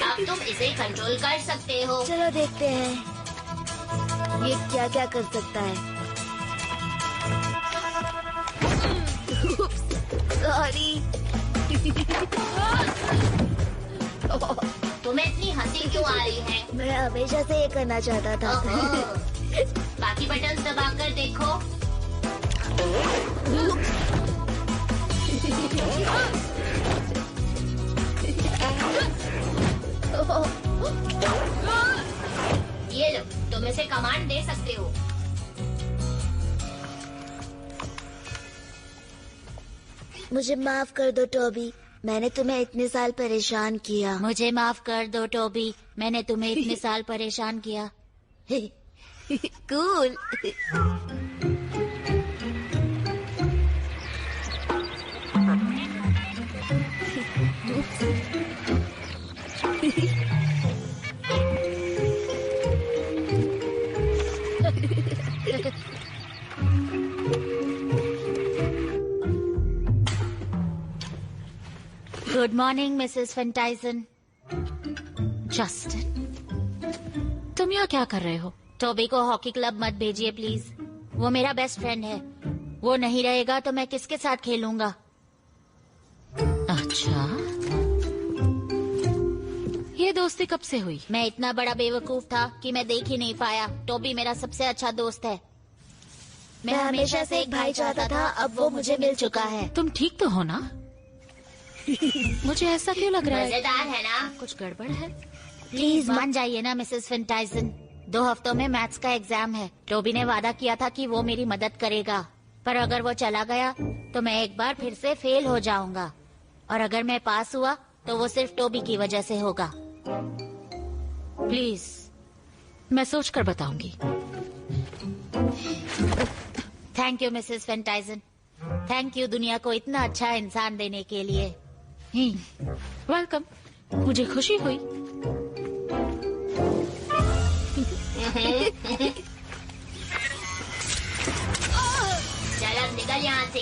अब तुम इसे कंट्रोल कर सकते हो। चलो देखते हैं ये क्या क्या कर सकता है। सॉरी। तुम्हें इतनी हंसी क्यों आ रही है? मैं हमेशा से ये करना चाहता था। बाकी बटन दबाकर देखो। ये लो, तुम इसे कमांड दे सकते हो। मुझे माफ कर दो टॉबी, मैंने तुम्हें इतने साल परेशान किया। मुझे माफ कर दो टोबी, मैंने तुम्हें इतने साल परेशान किया। Cool. Good morning Mrs Fentaizen. Justin, तुम यहाँ क्या कर रहे हो? टोबी को हॉकी क्लब मत भेजिए प्लीज, वो मेरा बेस्ट फ्रेंड है। वो नहीं रहेगा तो मैं किसके साथ खेलूंगा? अच्छा, ये दोस्ती कब से हुई? मैं इतना बड़ा बेवकूफ था कि मैं देख ही नहीं पाया। टोबी मेरा सबसे अच्छा दोस्त है। मैं हमेशा से एक भाई चाहता था, अब वो मुझे मिल चुका है। तुम ठीक तो हो ना? मुझे ऐसा क्यों लग रहा है? मजेदार है ना? कुछ गड़बड़ है? प्लीज मान जाइए ना मिसेस फेंटाइजन, 2 हफ्तों में मैथ्स का एग्जाम है। टोबी ने वादा किया था कि वो मेरी मदद करेगा, पर अगर वो चला गया तो मैं एक बार फिर से फेल हो जाऊंगा, और अगर मैं पास हुआ तो वो सिर्फ टोबी की वजह से होगा। प्लीज, मैं सोच कर बताऊंगी। Thank you Mrs Fentaizen, thank you दुनिया को इतना अच्छा इंसान देने के लिए। वेलकम, मुझे खुशी हुई। चलो निकल यहाँ से।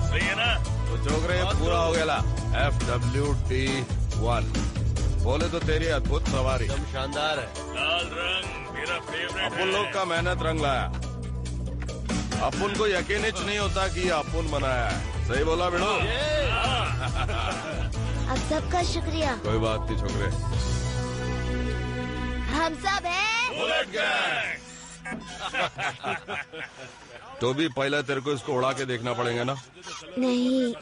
सही है ना? तो चोकरे पूरा हो गया। FWD1 बोले तो तेरी अद्भुत सवारी एकदम शानदार है। लाल रंग मेरा फेवरेट अपन लोग का मेहनत रंग लाया। अपन को यकीन ही नहीं होता कि ये अपन बनाया है। सही बोला बेड़ो? आप सबका शुक्रिया। कोई बात नहीं छोकरे। हम सब हैं बुलेट गैंग। तो भी पहले तेरे को इसको उड़ा के देखना पड़ेगा ना? नहीं,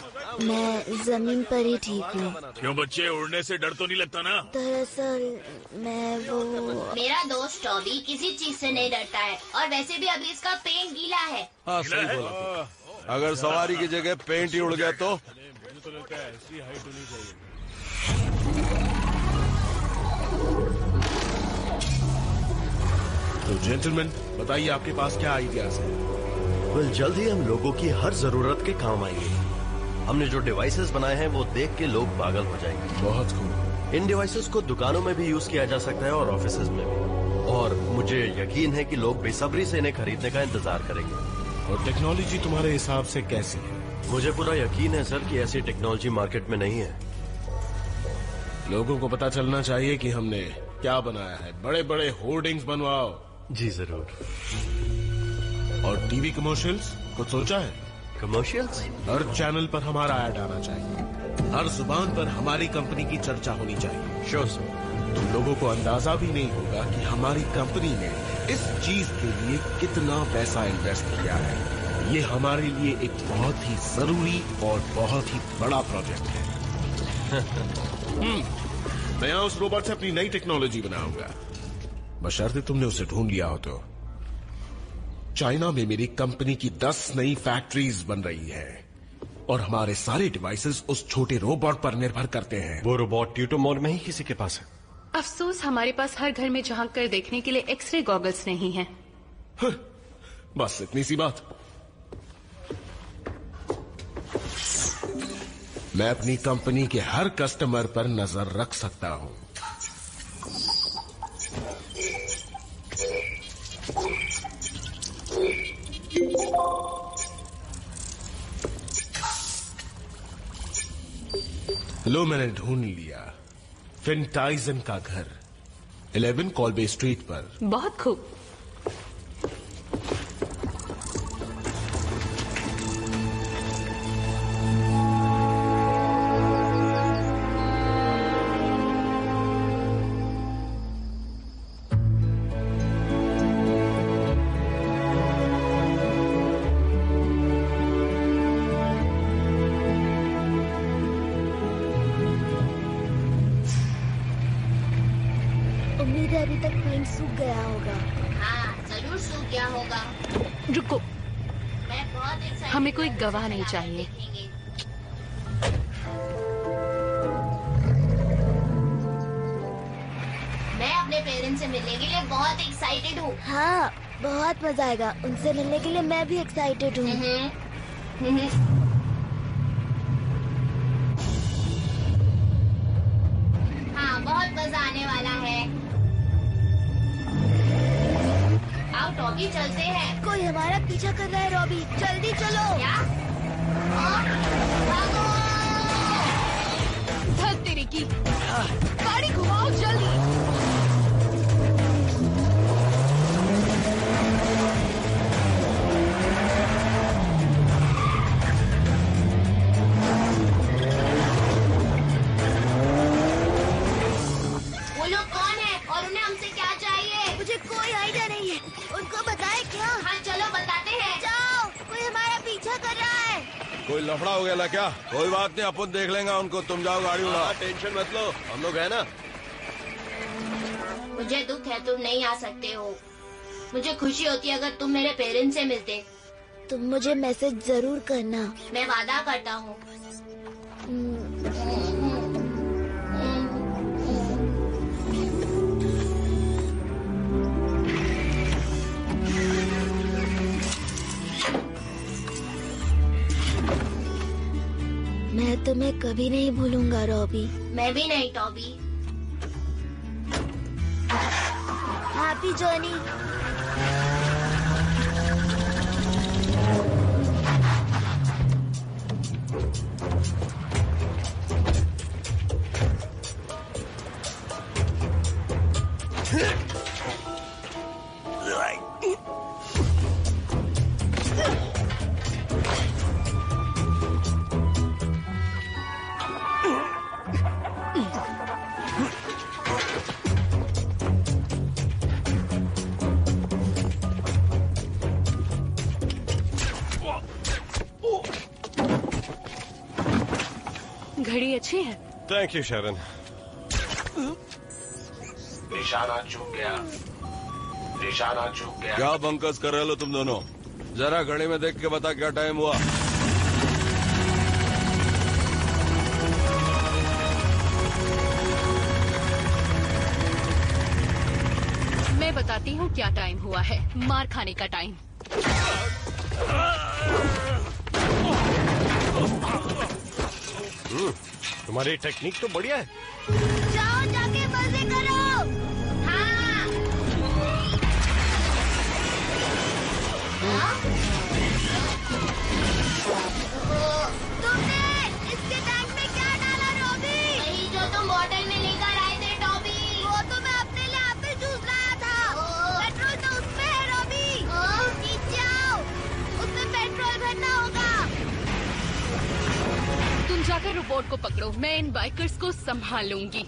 मैं जमीन पर ही ठीक हूँ। क्यों बच्चे, उड़ने से डर तो नहीं लगता ना? दरअसल मैं वो मेरा दोस्त टॉबी किसी चीज से नहीं डरता है, और वैसे भी अभी इसका पेंट गीला है। हाँ सही बोला। अगर सवारी की जगह पेंट ही उड़ गया तो? तो लगता है ऐसी हाइट होनी चाहिए। तो जेंटलमैन, बताइए आपके पास क्या आइडियाज है? वेल, जल्द ही हम लोगों की हर जरूरत के काम आएंगे। हमने जो डिवाइसेस बनाए हैं वो देख के लोग पागल हो जाएंगे। बहुत खूब। इन डिवाइसेस को दुकानों में भी यूज किया जा सकता है और ऑफिसेज में भी, और मुझे यकीन है कि लोग बेसब्री से इन्हें खरीदने का इंतजार करेंगे। और टेक्नोलॉजी तुम्हारे हिसाब से कैसी है? मुझे पूरा यकीन है सर कि ऐसी टेक्नोलॉजी मार्केट में नहीं है। लोगों को पता चलना चाहिए कि हमने क्या बनाया है। बड़े बड़े होर्डिंग्स बनवाओ। जी जरूर। और टीवी कमर्शियल्स कुछ सोचा है? कमर्शियल्स? हर चैनल पर हमारा ऐड आना चाहिए। हर जुबान पर हमारी कंपनी की चर्चा होनी चाहिए। Sure sir. तुम लोगों को अंदाजा भी नहीं होगा कि हमारी कंपनी ने इस चीज के लिए कितना पैसा इन्वेस्ट किया है। ये हमारे लिए एक बहुत ही जरूरी और बहुत ही बड़ा प्रोजेक्ट है। मैं उस रोबोट से अपनी नई टेक्नोलॉजी बनाऊंगा, बशर्ते तुमने उसे ढूंढ लिया हो तो। चाइना में मेरी कंपनी की 10 नई फैक्ट्रीज बन रही है, और हमारे सारे डिवाइसेस उस छोटे रोबोट पर निर्भर करते हैं। वो रोबोट ट्यूटोमोर में ही किसी के पास है। अफसोस हमारे पास हर घर में झांक कर देखने के लिए एक्सरे गॉगल्स नहीं है। बस इतनी सी बात। मैं अपनी कंपनी के हर कस्टमर पर नजर रख सकता हूं। लो, मैंने ढूंढ लिया फेंटाइजन का घर, 11 कॉल्बे स्ट्रीट पर। बहुत खूब। पेंट सूख गया होगा। हाँ, जरूर सूख गया होगा। रुको, मैं बहुत excited हमें कोई हूँ गवाह उसे नहीं चलाकर चाहिए। देखेंगे। मैं अपने पेरेंट्स से मिलने के लिए बहुत एक्साइटेड हूँ। हाँ, बहुत मजा आएगा। उनसे मिलने के लिए मैं भी एक्साइटेड हूँ। हाँ, बहुत मजा आने वाला है। आओ टॉबी, चलते हैं। कोई हमारा पीछा कर रहा है रॉबी, जल्दी चलो। क्या? भागो! धत तेरी की, गाड़ी घुमाओ जल्दी। वो लोग कौन है और उन्हें हमसे क्या चाहिए? मुझे कोई आइडिया नहीं है। उनको बताए क्या? हाँ, चलो बताते हैं। जाओ, कोई हमारा पीछा कर रहा है। कोई लफड़ा हो गया ला क्या? कोई बात नहीं, अपन देख लेंगे उनको। तुम जाओ गाड़ी उड़ाओ। टेंशन मत लो, हम लोग है ना। मुझे दुख है तुम नहीं आ सकते हो। मुझे खुशी होती अगर तुम मेरे पेरेंट्स से मिलते। तुम मुझे मैसेज जरूर करना। मैं वादा करता हूँ। मैं तुम्हें कभी नहीं भूलूंगा रॉबी। मैं भी नहीं टॉबी। Happy journey. घड़ी अच्छी है। थैंक यू शरण। निशाना चूक गया, निशाना चूक गया। क्या बंकस कर रहे हो तुम दोनों? जरा घड़ी में देख के बता क्या टाइम हुआ। मैं बताती हूँ क्या टाइम हुआ है। मार खाने का टाइम। तुम्हारी टेक्निक तो बढ़िया है। जाओ, जाके मजे करो। हाँ। तुमने इसके टैंक में क्या डाला रॉबी? वही जो तुम बॉटल में लेकर आए थे टॉबी। वो तो मैं अपने लिए एप्पल जूस लाया था। पेट्रोल तो उसमें है रॉबी। नीचे आओ, उसमें पेट्रोल भरना होगा। तुम जाकर रोबोट को पकड़ो, मैं इन बाइकर्स को संभाल लूंगी।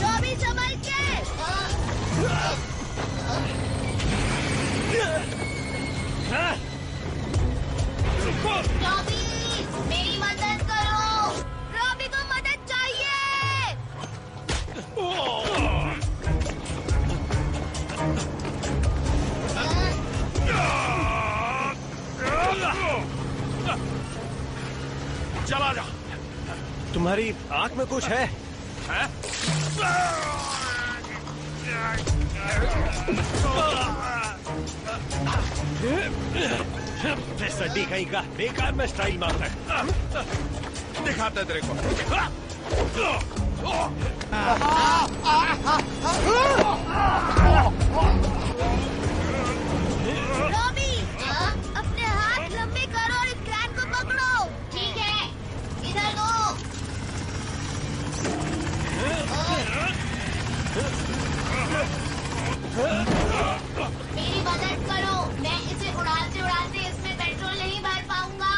रॉबी संभल के। टॉबी, मेरी मदद करो। रॉबी को मदद चाहिए। चला जा। तुम्हारी आंख में कुछ है? सड्डी कहीं का बेकार में स्टाइल मारता है। दिखाते तेरे को। रॉबी, अपने हाथ लंबे करो और इस क्रैन को पकड़ो। ठीक है, इधर दो। मेरी मदद करो, मैं इसे उड़ाते उड़ाते इसमें पेट्रोल नहीं भर पाऊंगा।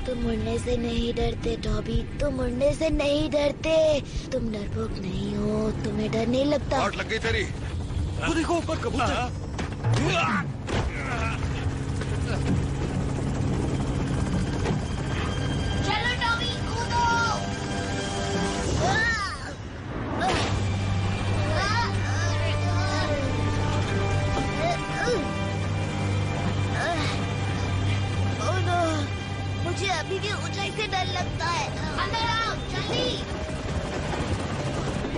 तुम उड़ने से नहीं डरते टॉबी, तुम उड़ने से नहीं डरते। तुम डरपोक नहीं हो, तुम्हें डर नहीं लगता। आग लग गई तेरी। वो देखो ऊपर कबूतर। चलो टॉबी कूदो। ओह नो, मुझे अभी भी ऊंचाई से डर लगता है। अंदर आओ जल्दी।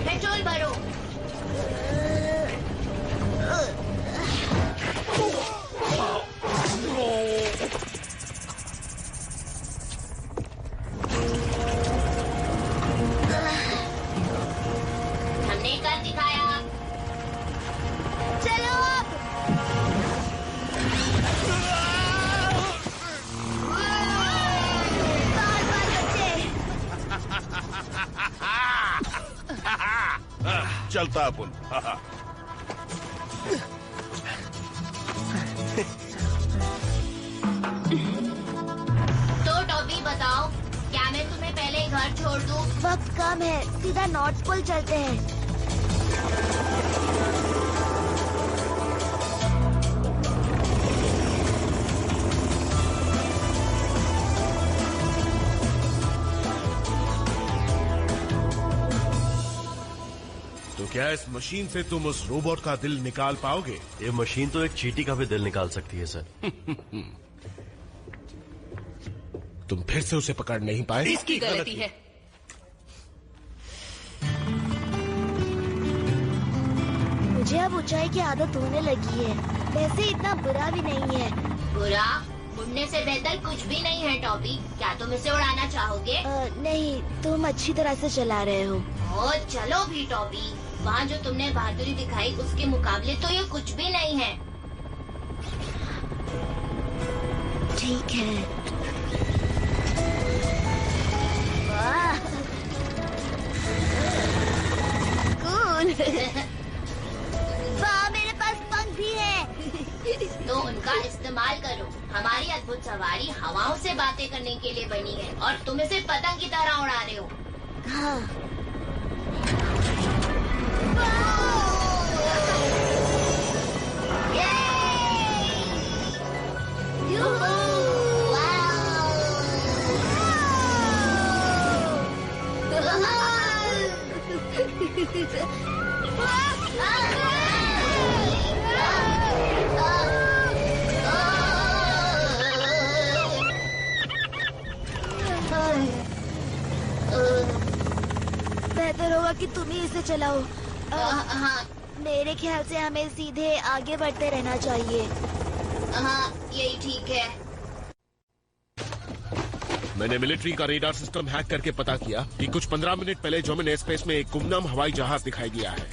पेट्रोल भरो। हमने कर दिखाया। चलो अब। बाल बच्चे। चलता अपन। तो टॉबी बताओ, क्या मैं तुम्हें पहले घर छोड़ दूं? वक्त कम है, सीधा नॉर्थ पोल चलते हैं। तो क्या इस मशीन से तुम उस रोबोट का दिल निकाल पाओगे? ये मशीन तो एक चींटी का भी दिल निकाल सकती है सर। तुम फिर से उसे पकड़ नहीं पाए? इसकी गलती है। मुझे अब ऊंचाई की आदत होने लगी है। वैसे इतना बुरा भी नहीं है। बुरा? उड़ने से बेहतर कुछ भी नहीं है टॉबी। क्या तुम इसे उड़ाना चाहोगे? नहीं, तुम अच्छी तरह से चला रहे हो। ओ चलो भी टॉबी। वहाँ जो तुमने बहादुरी दिखाई उसके मुकाबले तो ये कुछ भी नहीं है। ठीक है। वाह, कूल। वाह, मेरे पास पंख भी है। तो उनका इस्तेमाल करो। हमारी अद्भुत सवारी हवाओं से बातें करने के लिए बनी है और तुम इसे पतंग की तरह उड़ा रहे हो। हाँ। बेहतर होगा कि तुम ही इसे चलाओ। हाँ, मेरे ख्याल से हमें सीधे आगे बढ़ते रहना चाहिए। हाँ, यही ठीक है। मैंने मिलिट्री का रेडार सिस्टम हैक करके पता किया कि कुछ 15 मिनट पहले जर्मन एयर स्पेस में एक गुमनाम हवाई जहाज दिखाई दिया है।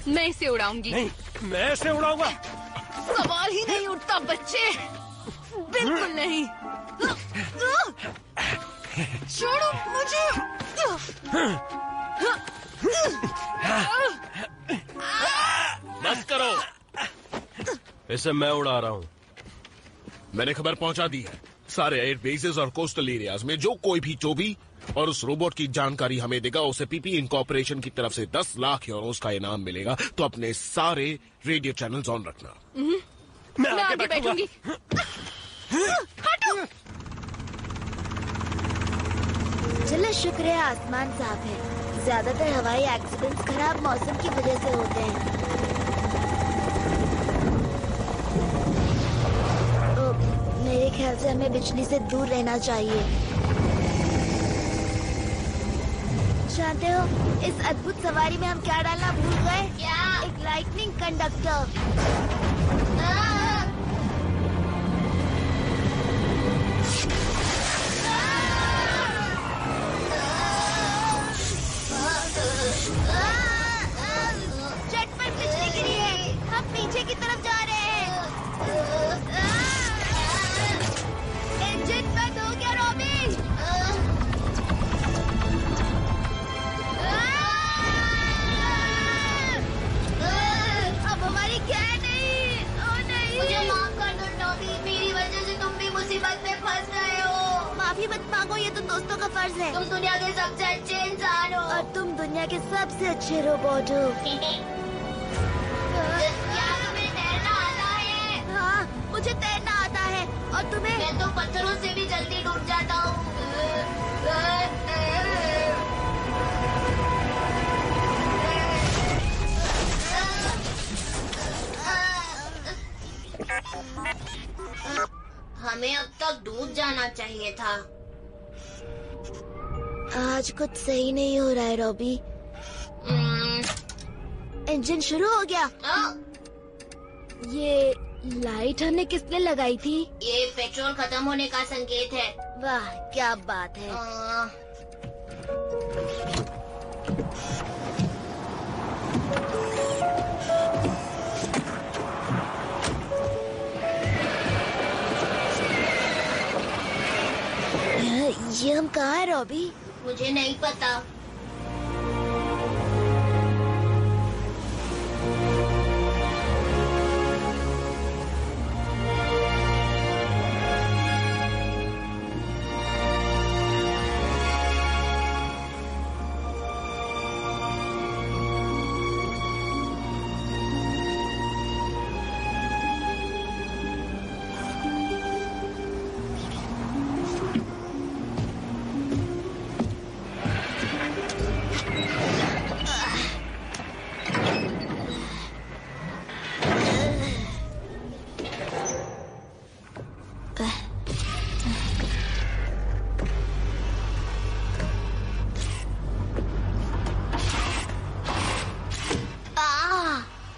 मैं इसे उड़ाऊंगी। नहीं, मैं इसे उड़ाऊंगा। सवाल ही नहीं उठता बच्चे, बिल्कुल नहीं। छोड़ो मुझे। बस करो। इसे मैं उड़ा रहा हूँ। मैंने खबर पहुंचा दी है। सारे एयर बेसेस और कोस्टल एरियाज में जो कोई भी और उस रोबोट की जानकारी हमें देगा, उसे पीपी इनकॉर्पोरेशन की तरफ से 10 लाख यूरोस का इनाम मिलेगा। तो अपने सारे रेडियो चैनल्स ऑन रखना। मैं आगे बैठूंगी। हटो। चलो, शुक्र है आसमान साफ है। ज्यादातर हवाई एक्सीडेंट्स खराब मौसम की वजह से होते हैं। मेरे ख्याल से हमें बिजली से दूर रहना चाहिए। जानते हो, इस अद्भुत सवारी में हम क्या डालना भूल गए? क्या? एक लाइटनिंग कंडक्टर। झटपट बिजली गिरी है। हम पीछे की तरफ जा रहे हैं। इंजन बंद हो गया रॉबी। अब हमारी क्या नहीं। ओ नहीं। मांगो, ये तो दोस्तों का फर्ज है। तुम दुनिया के सबसे अच्छे इंसान हो और तुम दुनिया के सबसे अच्छे रोबोट हो। क्या तुम्हें तैरना आता है? हाँ, मुझे तैरना आता है। और तुम्हें? मैं तो पत्थरों से भी जल्दी डूब जाता हूँ। हमें अब तक डूब जाना चाहिए था। आज कुछ सही नहीं हो रहा है रॉबी। इंजन शुरू हो गया। ये लाइट हमने किसने लगाई थी? ये पेट्रोल खत्म होने का संकेत है। वाह, क्या बात है। ये हम कहाँ है रॉबी? मुझे नहीं पता।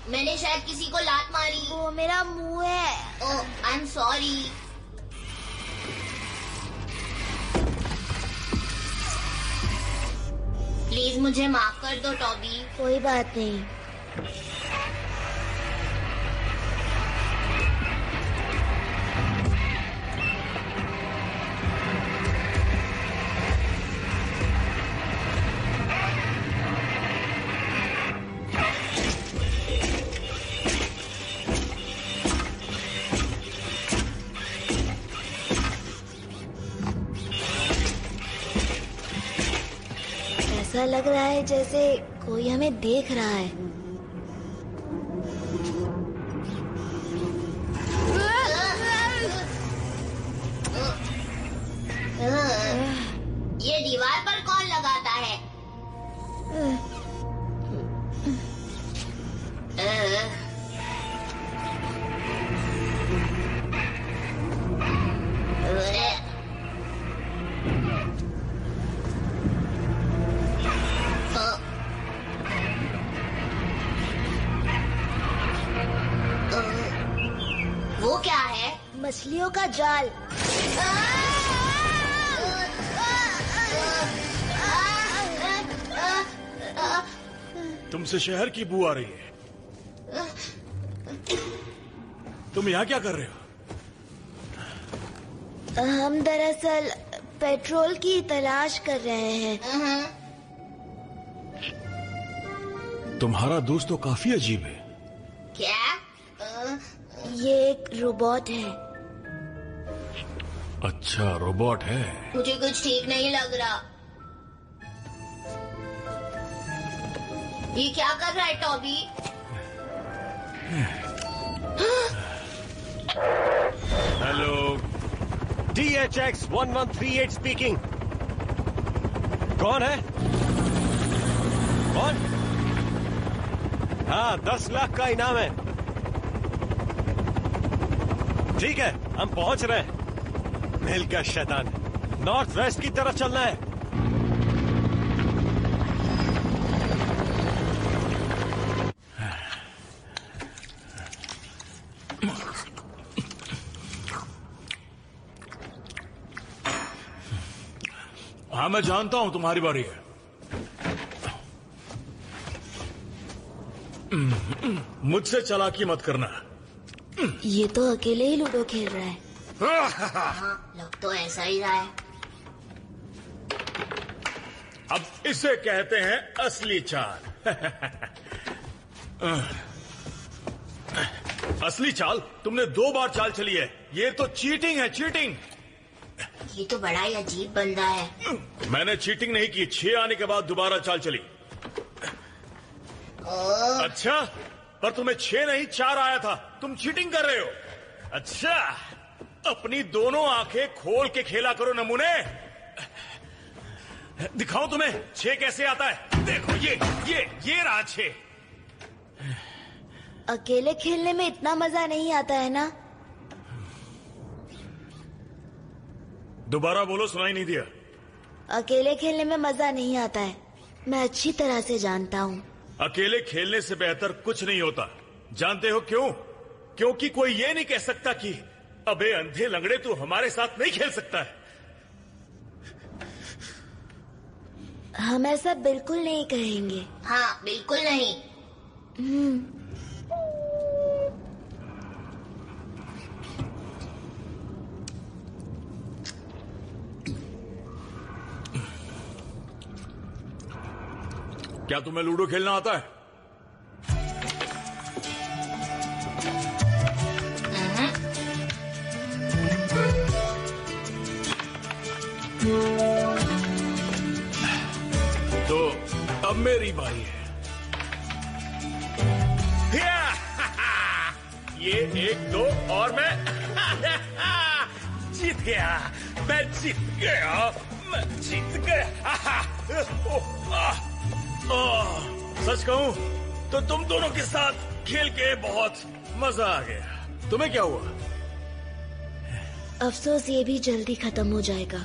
मैंने शायद किसी को लात मारी। वो मेरा मुंह है। ओह, आई एम सॉरी। प्लीज मुझे माफ कर दो टॉबी। कोई बात नहीं। ऐसा लग रहा है जैसे कोई हमें देख रहा है। ये दीवार पर कौन लगाता है? वो क्या है? मछलियों का जाल। तुमसे शहर की बू आ रही है। तुम यहाँ क्या कर रहे हो? हम दरअसल पेट्रोल की तलाश कर रहे हैं। तुम्हारा दोस्त तो काफी अजीब है। क्या? ये एक रोबोट है। अच्छा, रोबोट है। मुझे कुछ ठीक नहीं लग रहा। ये क्या कर रहा है टॉबी? Hello, DHX 1138 speaking. कौन है? कौन? हाँ, 10 लाख का इनाम है। ठीक है, हम पहुंच रहे हैं। मिल का शैतान, नॉर्थ वेस्ट की तरफ चलना है। हाँ, मैं जानता हूं तुम्हारी बारी है। मुझसे चालाकी मत करना। ये तो अकेले ही लूडो खेल रहा है। लग तो ऐसा ही रहा है। अब इसे कहते हैं असली चाल। असली चाल? तुमने 2 बार चाल चली है। ये तो चीटिंग है, चीटिंग। ये तो बड़ा ही अजीब बंदा है। मैंने चीटिंग नहीं की, 6 आने के बाद दोबारा चाल चली। अच्छा, पर तुम्हें 6 नहीं 4 आया था, तुम चीटिंग कर रहे हो। अच्छा, अपनी दोनों आंखें खोल के खेला करो नमूने। दिखाओ तुम्हें 6 कैसे आता है। देखो ये रहा 6। अकेले खेलने में इतना मजा नहीं आता है ना। दोबारा बोलो, सुनाई नहीं दिया। अकेले खेलने में मजा नहीं आता है, मैं अच्छी तरह से जानता हूँ। अकेले खेलने से बेहतर कुछ नहीं होता। जानते हो क्यों? क्योंकि कोई ये नहीं कह सकता कि अबे अंधे लंगड़े तू हमारे साथ नहीं खेल सकता है। हम ऐसा बिल्कुल नहीं कहेंगे। हाँ, बिल्कुल नहीं। क्या तुम्हें लूडो खेलना आता है? तो अब मेरी बारी है। ये 1 2 और मैं जीत गया। मैं जीत गया। सच कहूं तो तुम दोनों के साथ खेल के बहुत मजा आ गया। तुम्हें क्या हुआ? अफसोस ये भी जल्दी खत्म हो जाएगा।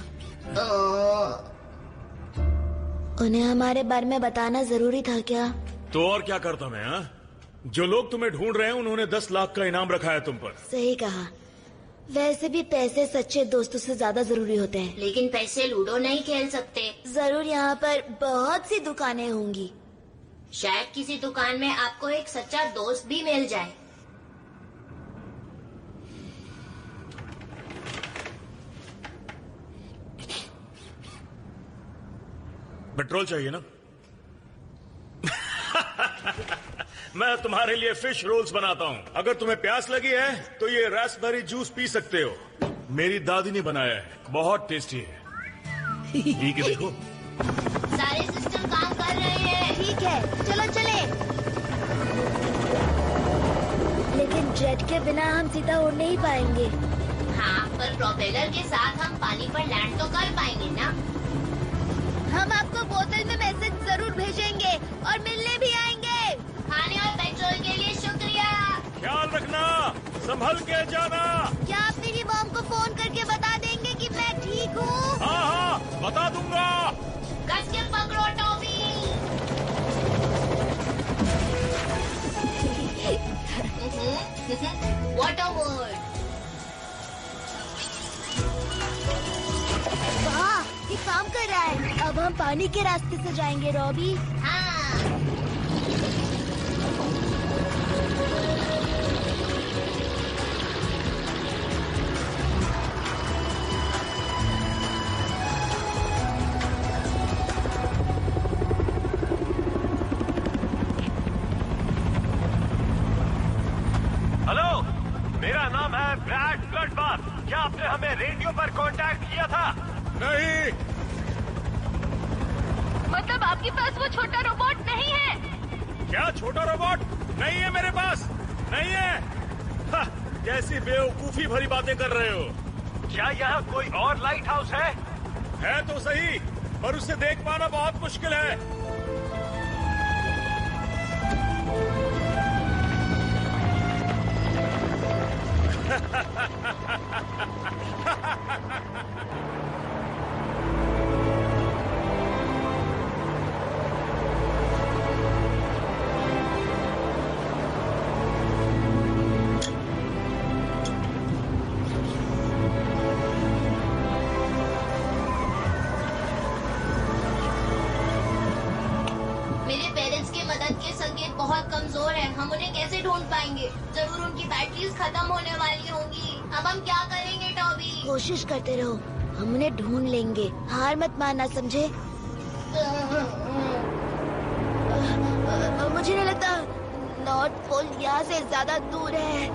उन्हें हमारे बारे में बताना जरूरी था क्या? तो और क्या करता मैं? हा? जो लोग तुम्हें ढूंढ रहे हैं उन्होंने 10 लाख का इनाम रखा है तुम पर। सही कहा। वैसे भी पैसे सच्चे दोस्तों से ज्यादा जरूरी होते हैं। लेकिन पैसे लूडो नहीं खेल सकते। जरूर यहाँ पर बहुत सी दुकानें होंगी। शायद किसी दुकान में आपको एक सच्चा दोस्त भी मिल जाए। पेट्रोल चाहिए ना? मैं तुम्हारे लिए फिश रोल्स बनाता हूँ। अगर तुम्हें प्यास लगी है तो ये रास्पबेरी जूस पी सकते हो। मेरी दादी ने बनाया है, बहुत टेस्टी है। ठीक है, देखो सारे सिस्टम काम कर रहे हैं। ठीक है, चलो चले। लेकिन जेट के बिना हम सीधा उड़ नहीं पाएंगे। हाँ, पर प्रोपेलर के साथ हम पानी पर लैंड तो कर पाएंगे ना। हम आपको बोतल में मैसेज जरूर भेजेंगे और मिलने भी आएंगे। खाने और पेट्रोल के लिए शुक्रिया। ख्याल रखना, संभल के जाना। क्या आप मेरी मॉम को फोन करके बता देंगे कि मैं ठीक हूँ? हाँ, बता दूंगा। कस के पकड़ो टॉमी। Water mode. वाह, ये काम कर रहा है। अब हम पानी के रास्ते से जाएंगे रॉबी। हाँ। हेलो, मेरा नाम है ब्रैड ब्लडबाथ। क्या आपने हमें रेडियो पर कांटेक्ट किया था? नहीं। मतलब आपके पास वो छोटा रोबोट नहीं है? क्या छोटा रोबोट नहीं है मेरे पास? नहीं है। हा, कैसी बेवकूफी भरी बातें कर रहे हो। क्या यहाँ कोई और लाइट हाउस है? है तो सही, पर उसे देख पाना बहुत मुश्किल है। बहुत कमजोर है, हम उन्हें कैसे ढूंढ पाएंगे? जरूर उनकी बैटरीज खत्म होने वाली होंगी। अब हम क्या करेंगे टॉबी? कोशिश करते रहो, हम उन्हें ढूंढ लेंगे। हार मत मानना, समझे? मुझे नहीं लगता नॉर्थ पोल यहाँ से ज्यादा दूर है।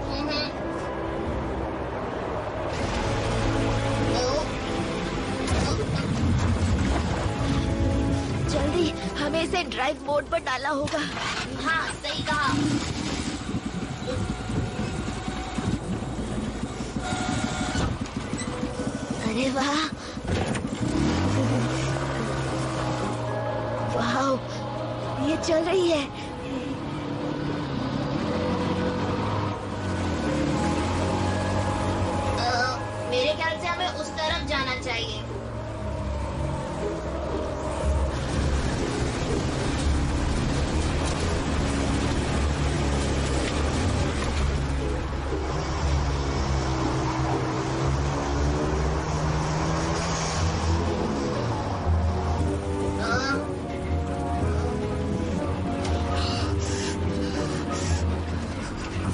इसे ड्राइव मोड पर डाला होगा। हाँ, सही कहा। अरे वाह, वाह, ये चल रही है। मेरे ख्याल से हमें उस तरफ जाना चाहिए।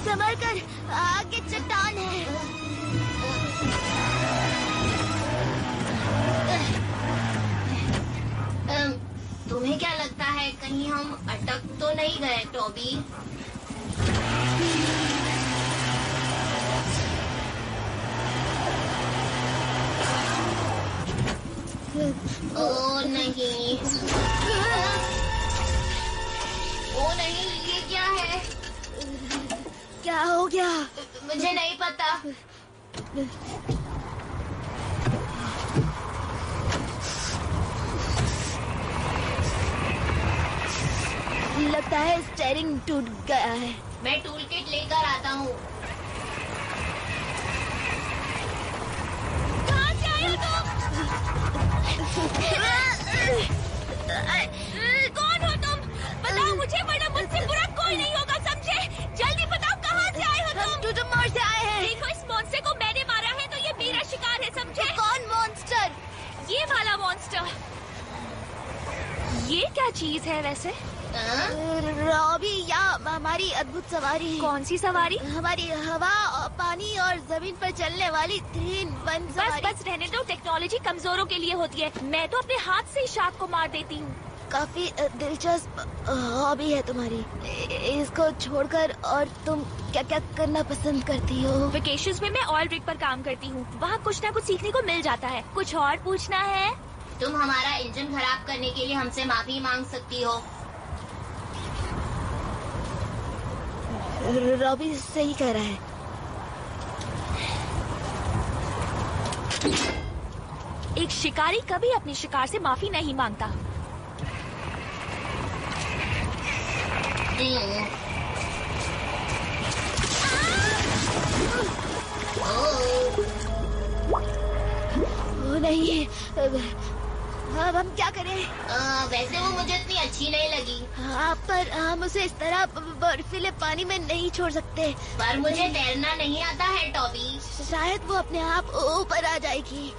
संभल कर, आगे चट्टान है। तुम्हें क्या लगता है कहीं हम अटक तो नहीं गए टॉबी? ओ नहीं, ओ नहीं, ये क्या है? क्या हो गया? मुझे नहीं पता। लगता है स्टीयरिंग टूट गया है। मैं टूल किट लेकर आता हूँ। कहाँ से आए हो कौन हो तुम? बताओ मुझे, वरना मुझसे बुरा कोई नहीं होगा, समझे? जल्दी बताओ कहाँ से आए हो तुम? टूटमोर से आए हैं। देखो, इस मॉन्स्टर को मैंने मारा है तो ये मेरा शिकार है, समझे? Cone monster? ये वाला मॉन्स्टर। ये क्या चीज है वैसे? रॉबी, या हमारी अद्भुत सवारी। कौन सी सवारी? हमारी हवा, पानी और जमीन पर चलने वाली 3-in-1 सवारी। बस रहने दो, टेक्नोलॉजी कमजोरों के लिए होती है। मैं तो अपने हाथ से शार्क को मार देती हूँ। काफी दिलचस्प हॉबी है तुम्हारी। इसको छोड़कर और तुम क्या क्या करना पसंद करती हो? वेकेशंस में मैं ऑयल रिग पर काम करती हूँ। वहाँ कुछ न कुछ सीखने को मिल जाता है। कुछ और पूछना है? तुम हमारा इंजन खराब करने के लिए हमसे माफी मांग सकती हो। रॉबी सही कह रहा है। एक शिकारी कभी अपने शिकार से माफी नहीं मांगता। ओ नहीं, अब हम क्या करें? वैसे वो मुझे इतनी अच्छी नहीं लगी। हाँ, पर हम उसे इस तरह बर्फीले पानी में नहीं छोड़ सकते। पर मुझे तैरना नहीं आता है टॉबी। शायद वो अपने आप ऊपर आ जाएगी।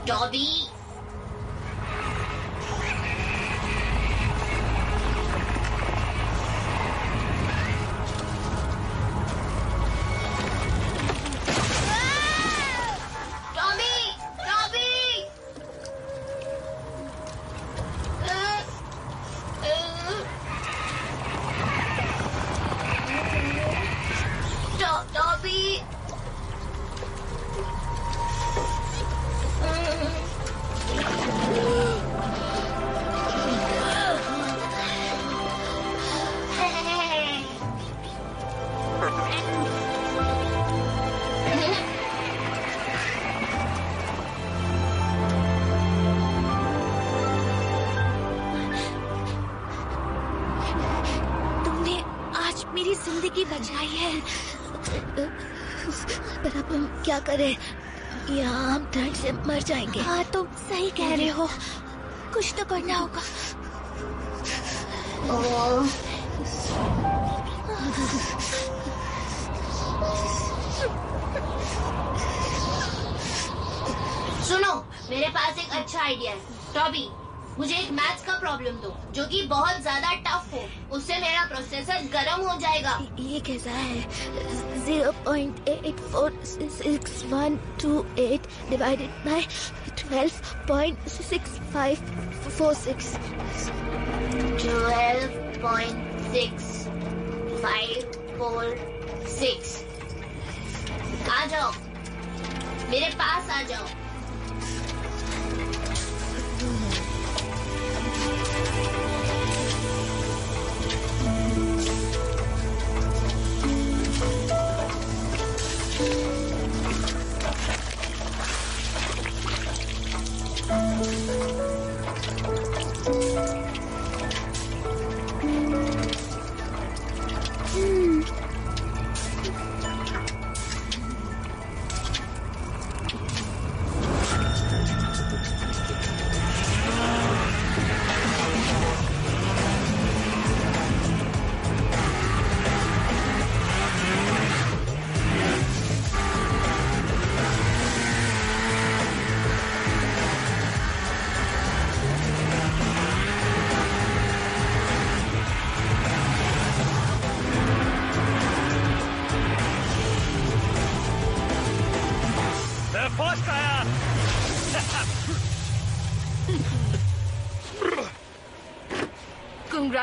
टॉबी, जिंदगी बचाई है। पर अब हम क्या करें? यहाँ हम ठंड से मर जाएंगे। हाँ, तुम सही कह रहे हो, कुछ तो करना होगा। सुनो, मेरे पास एक अच्छा आइडिया है। टॉबी, मुझे एक मैथ्स का प्रॉब्लम दो जो कि बहुत ज्यादा टफ हो। उससे मेरा प्रोसेसर गर्म हो जाएगा। ये कैसा है? 0.846128 डिवाइडेड बाय 12.6546। 12.6546। आ जाओ, मेरे पास आ जाओ।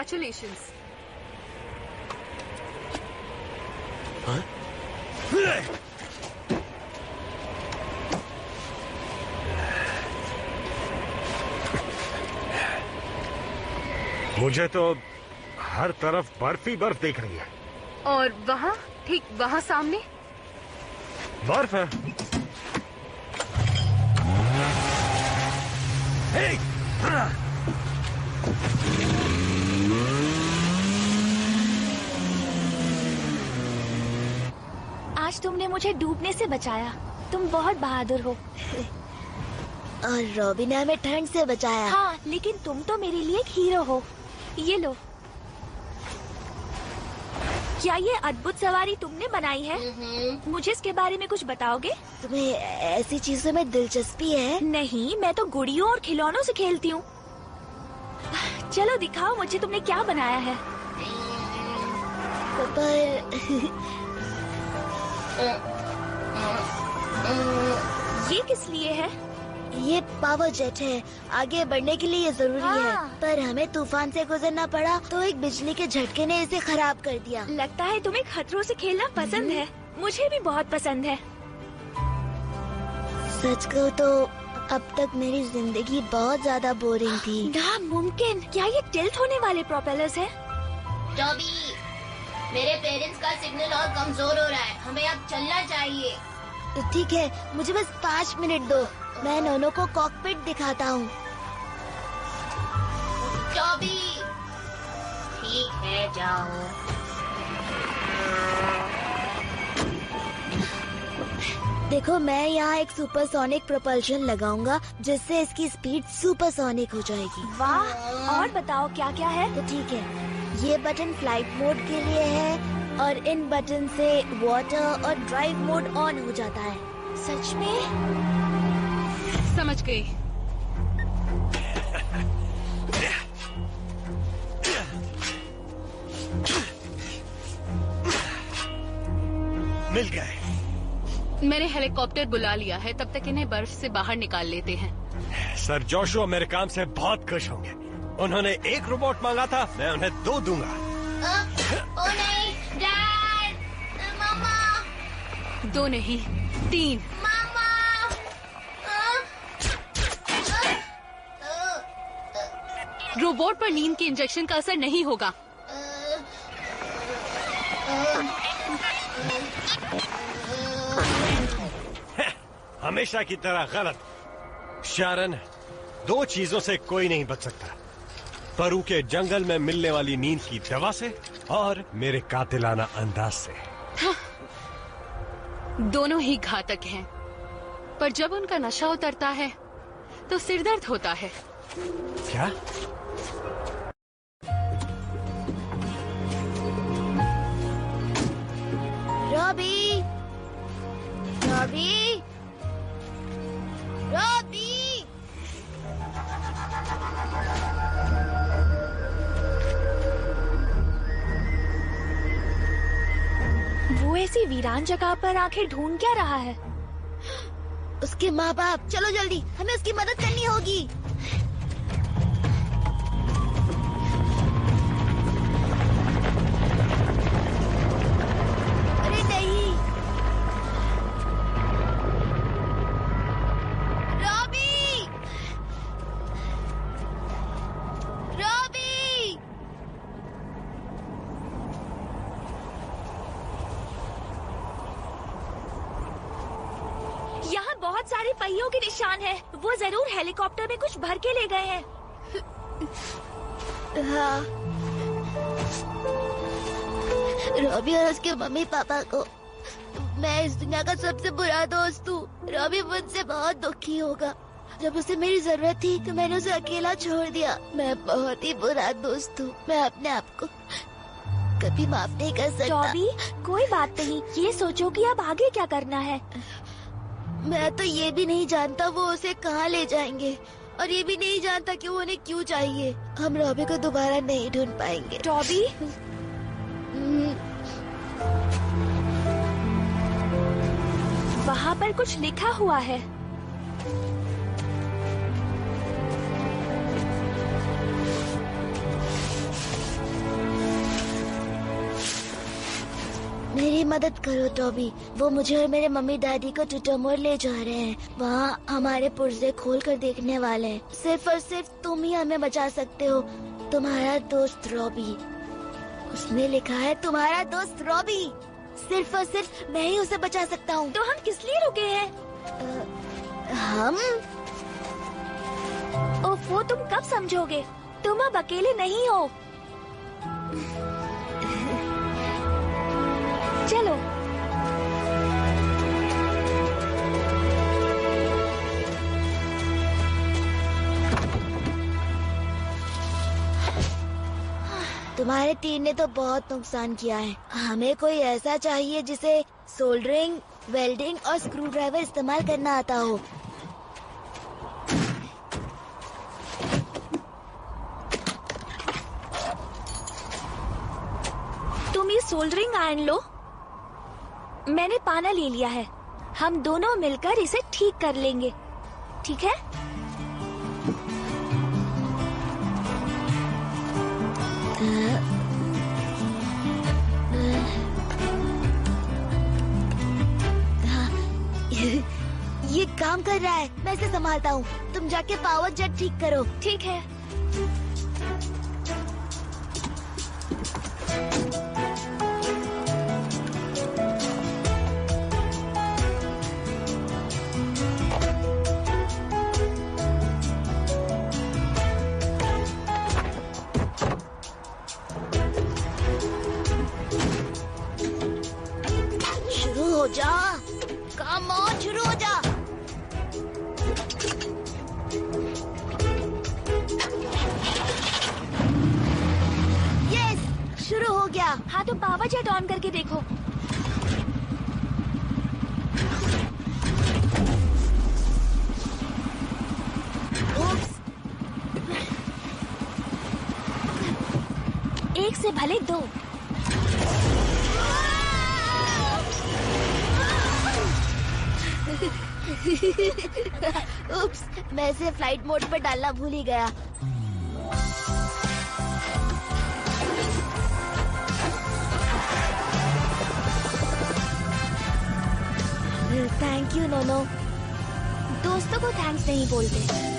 Congratulations. मुझे तो हर तरफ बर्फ ही बर्फ दिख रही है। और वहाँ, ठीक वहाँ सामने बर्फ है। Hey! आज तुमने मुझे डूबने से बचाया। तुम बहुत बहादुर हो। और रॉबी ने हमें ठंड से बचाया। हाँ, लेकिन तुम तो मेरे लिए एक हीरो हो। ये लो। क्या ये अद्भुत सवारी तुमने बनाई है? मुझे इसके बारे में कुछ बताओगे? तुम्हें ऐसी चीजों में दिलचस्पी है? नहीं, मैं तो गुड़ियों और खिलौनों से खेलती हूँ। चलो दिखाओ मुझे तुमने क्या बनाया है। पर ये किस लिए है? ये पावर जेट है। आगे बढ़ने के लिए ये जरूरी है। पर हमें तूफान से गुजरना पड़ा तो एक बिजली के झटके ने इसे खराब कर दिया। लगता है तुम्हें खतरों से खेलना पसंद है। मुझे भी बहुत पसंद है। सच कहूँ तो अब तक मेरी जिंदगी बहुत ज्यादा बोरिंग थी। नामुमकिन। क्या ये टिल्ट होने वाले प्रोपेलर्स हैं? टॉबी, मेरे पेरेंट्स का सिग्नल और कमजोर हो रहा है। हमें अब चलना चाहिए। ठीक है, मुझे बस 5 मिनट दो। मैं नोनो को कॉकपिट दिखाता हूँ। टॉबी, ठीक है, जाओ। देखो, मैं यहाँ एक सुपरसोनिक प्रोपल्शन लगाऊंगा जिससे इसकी स्पीड सुपरसोनिक हो जाएगी। वाह! और बताओ क्या क्या है? तो ठीक है, ये बटन फ्लाइट मोड के लिए है और इन बटन से वाटर और ड्राइव मोड ऑन हो जाता है। सच में? समझ गई। मिल गए। मैंने हेलीकॉप्टर बुला लिया है। तब तक इन्हें बर्फ से बाहर निकाल लेते हैं। सर जोशुआ मेरे काम से बहुत खुश होंगे। उन्होंने एक रोबोट मांगा था, मैं उन्हें 2 दूंगा। ओ नहीं, डैड, मामा। 2 नहीं, 3। मामा। रोबोट पर नींद के इंजेक्शन का असर नहीं होगा। हमेशा की तरह गलत। शारन, 2 चीजों से कोई नहीं बच सकता। परू के जंगल में मिलने वाली नींद की दवा से और मेरे कातिलाना अंदाज से। दोनों ही घातक हैं, पर जब उनका नशा उतरता है तो सिरदर्द होता है। क्या? Robbie, Robbie, Robbie. वो ऐसी वीरान जगह पर आंखें ढूंढ क्या रहा है? उसके माँ बाप। चलो जल्दी, हमें उसकी मदद करनी होगी। अरे नहीं, रॉबी, रॉबी। यहाँ बहुत सारे पहियों के निशान हैं। वो जरूर हेलीकॉप्टर में कुछ भर के ले गए हैं। हाँ। रॉबी और उसके मम्मी पापा को मैं इस दुनिया का सबसे बुरा दोस्त हूँ। रॉबी मुझसे बहुत दुखी होगा। जब उसे मेरी जरूरत थी तो मैंने उसे अकेला छोड़ दिया। मैं बहुत ही बुरा दोस्त हूँ। मैं अपने आप को कभी माफ नहीं कर सकता। रॉबी, कोई बात नहीं। ये सोचो कि अब आगे क्या करना है। मैं तो ये भी नहीं जानता वो उसे कहाँ ले जाएंगे, और ये भी नहीं जानता कि वो उन्हें क्यों चाहिए। हम रॉबी को दोबारा नहीं ढूंढ पाएंगे। रॉबी, वहाँ पर कुछ लिखा हुआ है। मेरी मदद करो टॉबी। वो मुझे और मेरे मम्मी डैडी को टूटोमोर ले जा रहे हैं। वहाँ हमारे पुर्जे खोल कर देखने वाले हैं। सिर्फ और सिर्फ तुम ही हमें बचा सकते हो। तुम्हारा दोस्त रॉबी। उसने लिखा है तुम्हारा दोस्त रॉबी। सिर्फ और सिर्फ मैं ही उसे बचा सकता हूँ। तो हम किस लिए रुके हैं? हम ओफो, तुम कब समझोगे? तुम अब अकेले नहीं हो। चलो। तुम्हारे तीर ने तो बहुत नुकसान किया है। हमें कोई ऐसा चाहिए जिसे सोल्डरिंग, वेल्डिंग और स्क्रू ड्राइवर इस्तेमाल करना आता हो। तुम ये सोल्डरिंग आयरन लो। मैंने पाना ले लिया है। हम दोनों मिलकर इसे ठीक कर लेंगे, ठीक है? ये काम कर रहा है। मैं इसे संभालता हूँ। तुम जाके पावर जेट ठीक करो। ठीक है। शुरू हो जा। काम ऑन, शुरू हो जा। यस, शुरू हो गया। हाँ तो पावर जेट ऑन करके देखो। उप्स। एक से भले दो। उप्स, मैं इसे फ्लाइट मोड पर डालना भूल ही गया। थैंक यू नोनो। दोस्तों को थैंक्स नहीं बोलते।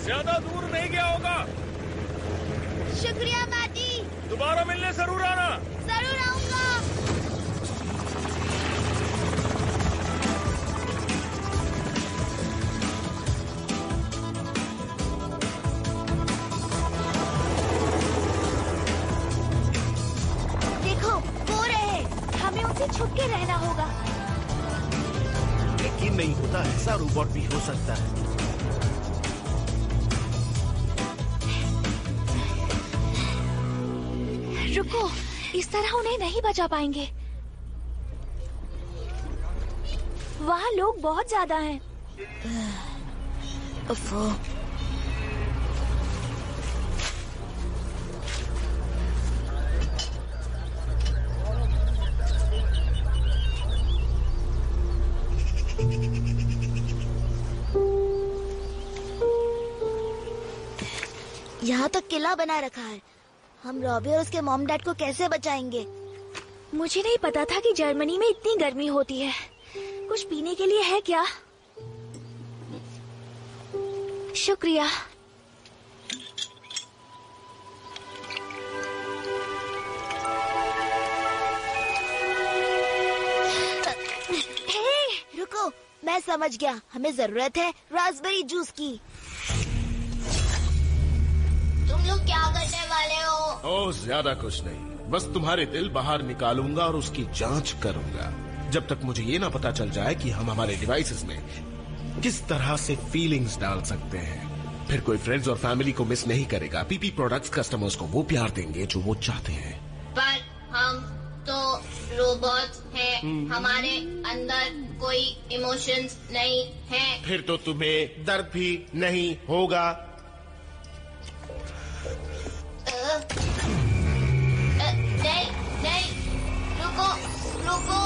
ज्यादा दूर नहीं गया होगा। शुक्रिया मैटी। दोबारा मिलने जरूर आना। जरूर आऊंगा। देखो वो रहे। हमें उनसे छुप के रहना होगा। यकीन नहीं होता ऐसा रोबोट भी हो सकता है। रुको, इस तरह उन्हें नहीं बचा पाएंगे। वहाँ लोग बहुत ज्यादा हैं। उफ़ो। यहाँ तो किला बना रखा है। हम रॉबी और उसके मॉम डैड को कैसे बचाएंगे? मुझे नहीं पता था कि जर्मनी में इतनी गर्मी होती है। कुछ पीने के लिए है क्या? शुक्रिया। हे, रुको। मैं समझ गया, हमें जरूरत है रास्पबेरी जूस की। तुम लोग क्या करने वाले हो? ओह, ज्यादा कुछ नहीं, बस तुम्हारे दिल बाहर निकालूंगा और उसकी जांच करूंगा, जब तक मुझे ये ना पता चल जाए कि हम हमारे डिवाइसेस में किस तरह से फीलिंग्स डाल सकते हैं। फिर कोई फ्रेंड्स और फैमिली को मिस नहीं करेगा। पीपी प्रोडक्ट्स कस्टमर्स को वो प्यार देंगे जो वो चाहते हैं। पर हम तो रोबोट्स हैं, हमारे अंदर कोई इमोशंस नहीं है। फिर तो तुम्हें दर्द भी नहीं होगा। नहीं नहीं, रुको रुको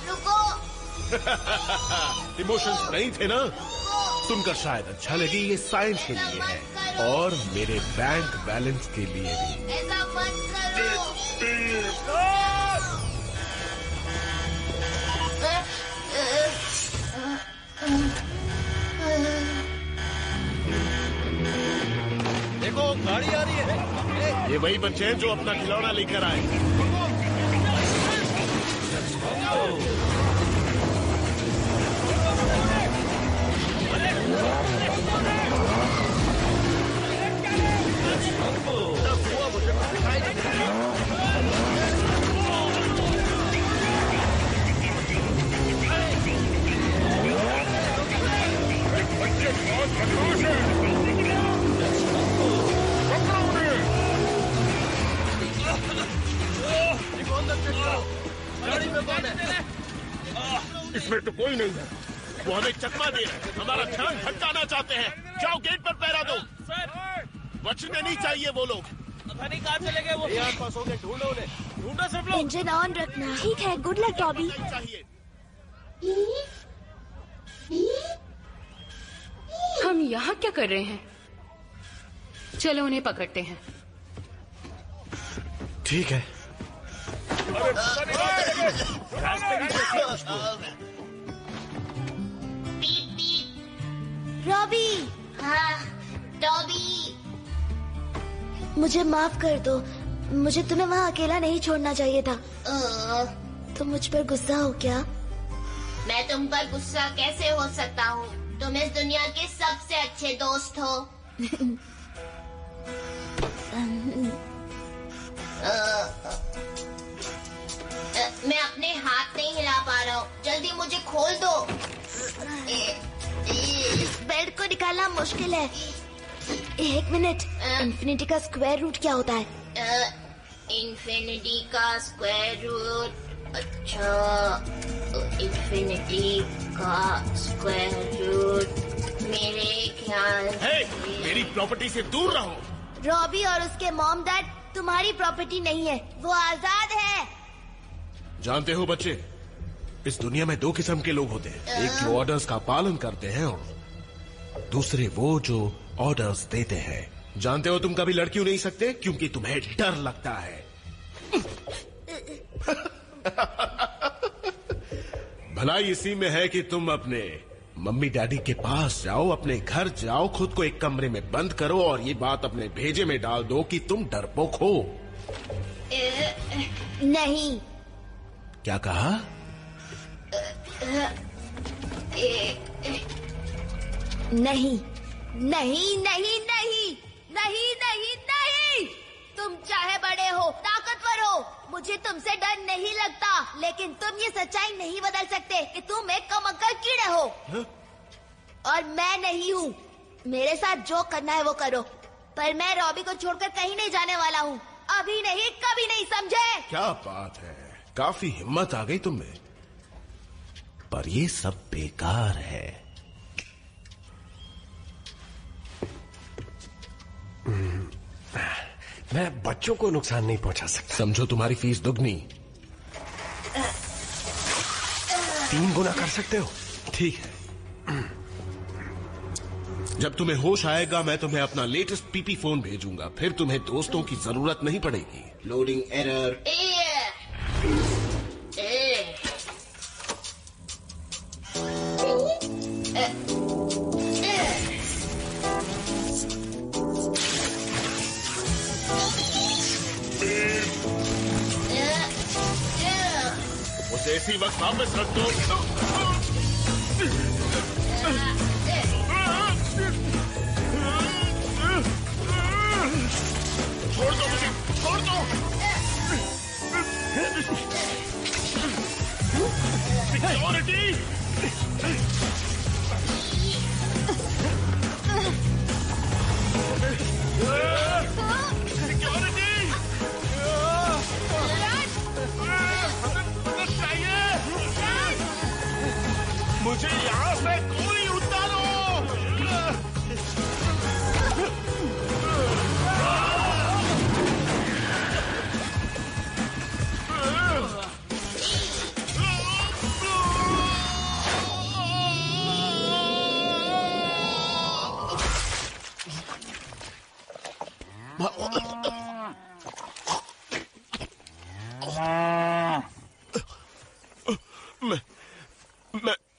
रुको। इमोशंस नहीं थे ना? सुनकर शायद अच्छा लगे, ये साइंस के लिए है और मेरे बैंक बैलेंस के लिए भी। ऐसा मत करो। देखो गाड़ी आ रही है। ये वही बच्चे हैं जो अपना खिलौना लेकर आए। इसमें तो कोई नहीं है, वो हमें चकमा दे रहे हैं, हमारा ध्यान भटकाना चाहते हैं। जाओ गेट पर पहरा दो। बचने नहीं चाहिए वो लोग। पता नहीं कहाँ चले गए वो। पास हो गए, ढूंढो उन्हें, ढूंढो सब लोग। इंजन ऑन रखना। ठीक है, गुड लक टॉबी। हम यहाँ क्या कर रहे हैं? चलो उन्हें पकड़ते हैं। ठीक है। रॉबी। हाँ टॉबी, मुझे माफ कर दो, मुझे तुम्हें वहाँ अकेला नहीं छोड़ना चाहिए था। तुम मुझ पर गुस्सा हो क्या? मैं तुम पर गुस्सा कैसे हो सकता हूँ? तुम इस दुनिया के सबसे अच्छे दोस्त हो। मैं अपने हाथ नहीं हिला पा रहा हूँ, जल्दी मुझे खोल दो। इस बेल्ट को निकालना मुश्किल है। एक मिनट, इन्फिनिटी का स्क्वायर रूट क्या होता है? इन्फिनिटी का स्क्वायर रूट, अच्छा, इन्फिनिटी का स्क्वायर रूट मेरे ख्याल मेरी प्रॉपर्टी से दूर रहो। रॉबी और उसके मॉम डैड तुम्हारी प्रॉपर्टी नहीं है, वो आजाद है। जानते हो बच्चे, इस दुनिया में दो किस्म के लोग होते हैं, एक जो ऑर्डर्स का पालन करते हैं और दूसरे वो जो ऑर्डर्स देते हैं। जानते हो तुम कभी लड़कियों नहीं सकते क्योंकि तुम्हें डर लगता है। भलाई इसी में है कि तुम अपने मम्मी डैडी के पास जाओ, अपने घर जाओ, खुद को एक कमरे में बंद करो और ये बात अपने भेजे में डाल दो कि तुम डरपोक हो। नहीं। क्या कहा? नहीं नहीं नहीं नहीं नहीं नहीं नहीं। तुम चाहे बड़े हो, ताकतवर हो, मुझे तुमसे डर नहीं लगता, लेकिन तुम ये सच्चाई नहीं बदल सकते कि तुम एक कमअक्कल कीड़े हो। और मैं नहीं हूँ। मेरे साथ जो करना है वो करो, पर मैं रॉबी को छोड़कर कहीं नहीं जाने वाला हूँ। अभी नहीं, कभी नहीं, समझे? क्या बात है, काफी हिम्मत आ गई तुम में। पर ये सब बेकार है। मैं बच्चों को नुकसान नहीं पहुंचा सकता। समझो तुम्हारी फीस दुगनी। 3 गुना कर सकते हो? ठीक है। जब तुम्हें होश आएगा मैं तुम्हें अपना लेटेस्ट पीपी फोन भेजूंगा, फिर तुम्हें दोस्तों की जरूरत नहीं पड़ेगी। Loading error. देसी वक्त वापस रख दो। छोड़ दो मुझे, छोड़ दो। सिक्योरिटी, सिक्योरिटी, मदद चाहिए मुझे, यहाँ से कोई उतारो।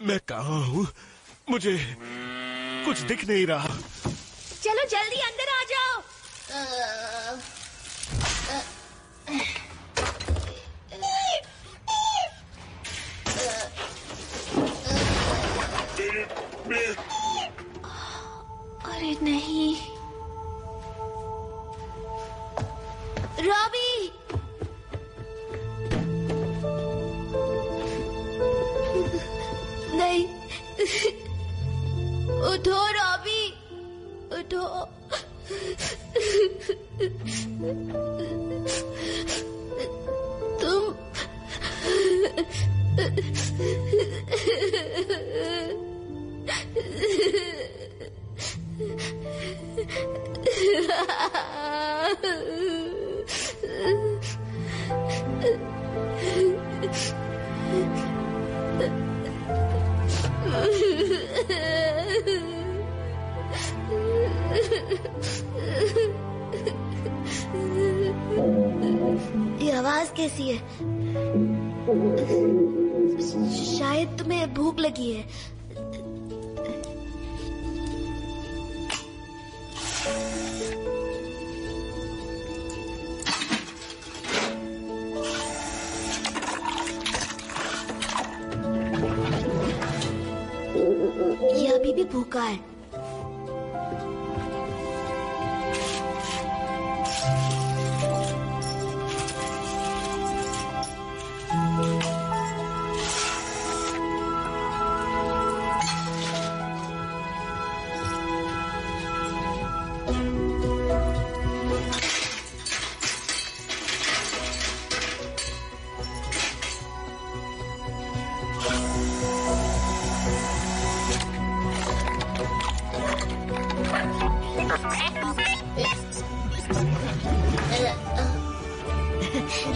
मैं कहाँ हूँ? मुझे कुछ दिख नहीं रहा। चलो जल्दी अंदर आ जाओ। अरे नहीं, रॉबी, नहीं, उठो रॉबी, उठो। तुम ये आवाज कैसी है? शायद तुम्हें भूख लगी है। ये अभी भी भूखा है।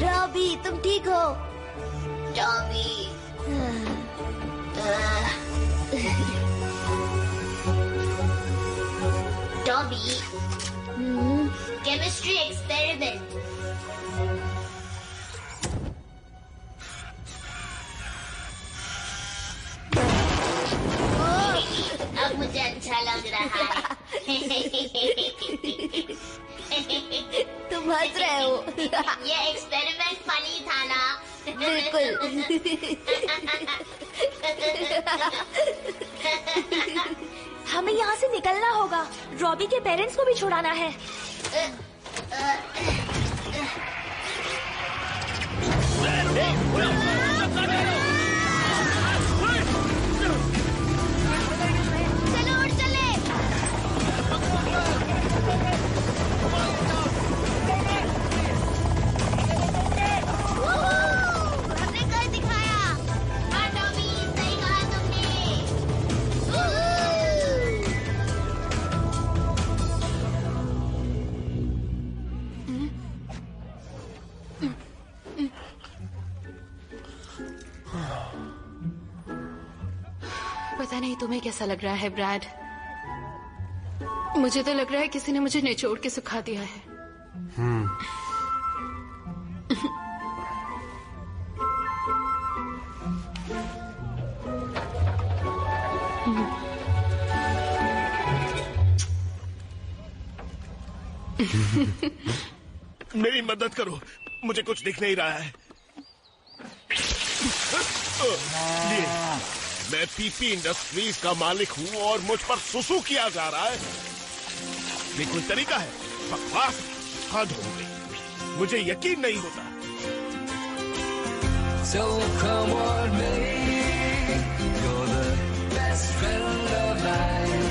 रॉबी, तुम ठीक हो? Tommy, Tommy, chemistry experiment. अब मुझे अच्छा लग रहा है। तुम हंस रहे हो। ये एक्सपेरिमेंट फनी था ना? बिल्कुल। हमें यहाँ से निकलना होगा। रॉबी के पेरेंट्स को भी छुड़ाना है। चलो उठ चले। हमने कर दिखाया। हाँ टॉमी, सही कहा तुमने। पता नहीं तुम्हें कैसा लग रहा है ब्रैड। मुझे तो लग रहा है किसी ने मुझे निचोड़ के सुखा दिया है। मेरी मदद करो, मुझे कुछ दिख नहीं रहा है। ये मैं पीपी इंडस्ट्रीज का मालिक हूँ और मुझ पर सुसु किया जा रहा है। ये कोई तरीका है? बकवास, हद हो गई। मुझे यकीन नहीं होता। So come on, me, you're the best friend of mine.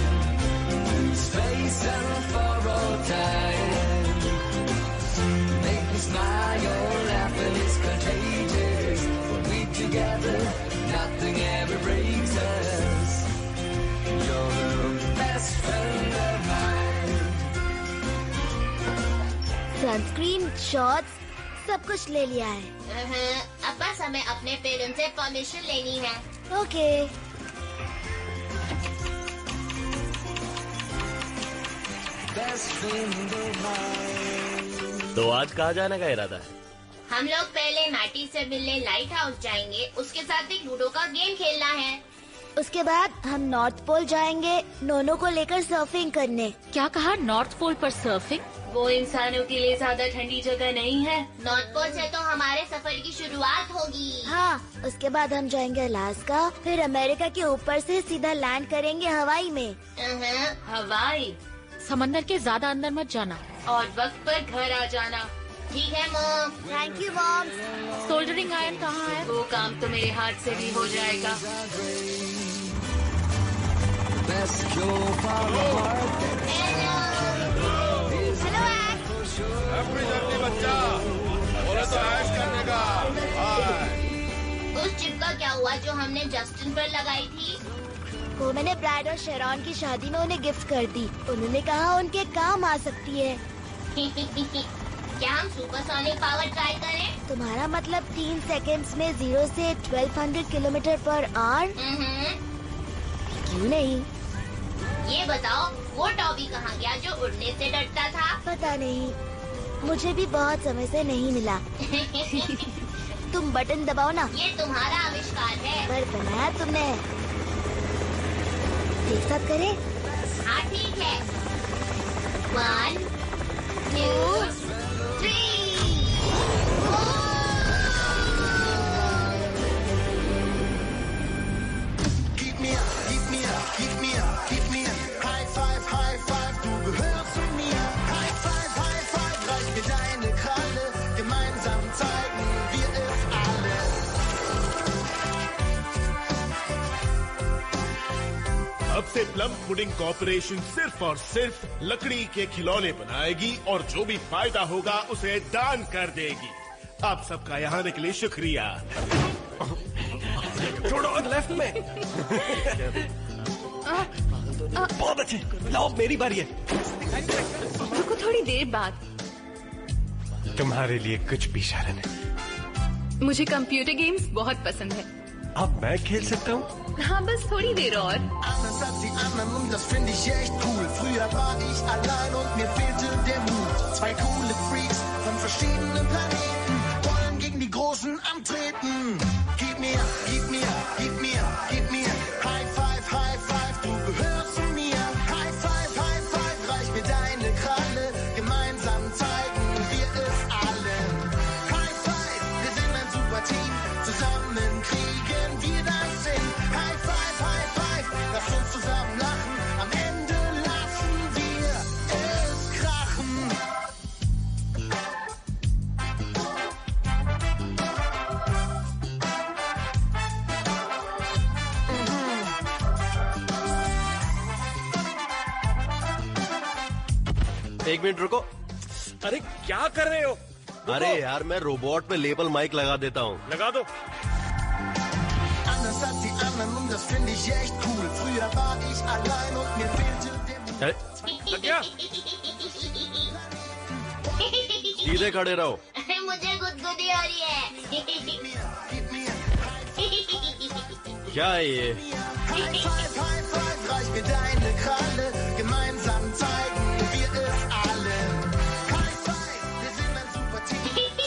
Space and for all time. Make me smile, your laughing is contagious. When we together, nothing ever breaks us. You're the best friend of mine. Sunscreen, shorts, सब कुछ ले लिया है। अब बस हमें अपने parents से परमिशन लेनी है। ओके। तो आज कहाँ जाने का इरादा है? हम लोग पहले मैटी से मिलने लाइट हाउस जाएंगे, उसके साथ एक लूडो का गेम खेलना है। उसके बाद हम नॉर्थ पोल जाएंगे नोनो को लेकर सर्फिंग करने। क्या कहा? नॉर्थ पोल पर सर्फिंग? वो इंसानों के लिए ज्यादा ठंडी जगह नहीं है। नॉर्थ पोल से तो हमारे सफर की शुरुआत होगी। हाँ, उसके बाद हम जाएंगे अलास्का, फिर अमेरिका के ऊपर से सीधा लैंड करेंगे हवाई में। हवाई? समंदर के ज्यादा अंदर मत जाना और वक्त पर घर आ जाना। ठीक है mom. Thank you mom. Soldering iron कहाँ है? वो काम तो मेरे हाथ से भी हो जाएगा। अपनी जल्दी बच्चा, बोले तो ऐश करने का। उस चिप का क्या हुआ जो हमने जस्टिन पर लगाई थी? वो मैंने ब्रैड और शेरॉन की शादी में उन्हें गिफ्ट कर दी। उन्होंने कहा उनके काम आ सकती है। क्या हम सुपरसोनिक पावर ट्राई करें? तुम्हारा मतलब 3 सेकंड्स में 0 से 1200 किलोमीटर पर आवर? क्यों नहीं? ये बताओ, वो टॉबी कहाँ गया जो उड़ने से डरता था? पता नहीं, मुझे भी बहुत समय से नहीं मिला। तुम बटन दबाओ ना। ये तुम्हारा आविष्कार है। पर बनाया तुमने। एक साथ करें? हाँ ठीक है। 1, 2, 3। Gib mir, gib mir, gib mir, gib mir. High five, high five, du gehörst zu mir. High five, reich mir deine Kralle. Gemeinsam zeigen wir es alle. अब से प्लम पुडिंग कॉर्पोरेशन सिर्फ और सिर्फ लकड़ी के खिलौने बनाएगी और जो भी फायदा होगा उसे दान कर देगी। आप सबका यहाँ आने के लिए शुक्रिया। छोड़ो, लेफ्ट में। बहुत अच्छे, लाओ मेरी बारी है। रुको, थोड़ी देर बाद। तुम्हारे लिए कुछ भी शरण है। मुझे कंप्यूटर गेम्स बहुत पसंद है। अब मैं खेल सकता हूँ? हाँ, बस थोड़ी देर और। Anders als die anderen und das finde ich echt cool. Früher war ich allein und mir fehlte der Mut. 2 coole Freaks von verschiedenen Planeten wollen gegen die Großen antreten. Gib mir, gib mir, gib mir, gib mir. High five, du gehörst zu mir. High five, reich mir deine Kralle. Gemeinsam zeigen wir es alle. High five, wir sind ein super Team. Zusammen kriegen wir das hin. High five, lass uns zusammen lachen. Am Ende lassen wir es krachen. एक minute रुको। अरे क्या कर रहे हो? अरे यार, मैं रोबोट पे लेबल माइक लगा देता हूँ। लगा दो। Anders als die anderen und das finde ich echt cool. Früher war ich allein und mir fehlte der Mut. लग गया? सीधे खड़े रहो। मुझे गुदगुदी हो रही है। क्या है ये? High five, reich mir deine Kralle. Gemeinsam zeigen wir es alle. High five, wir sind ein super Team. Kriegen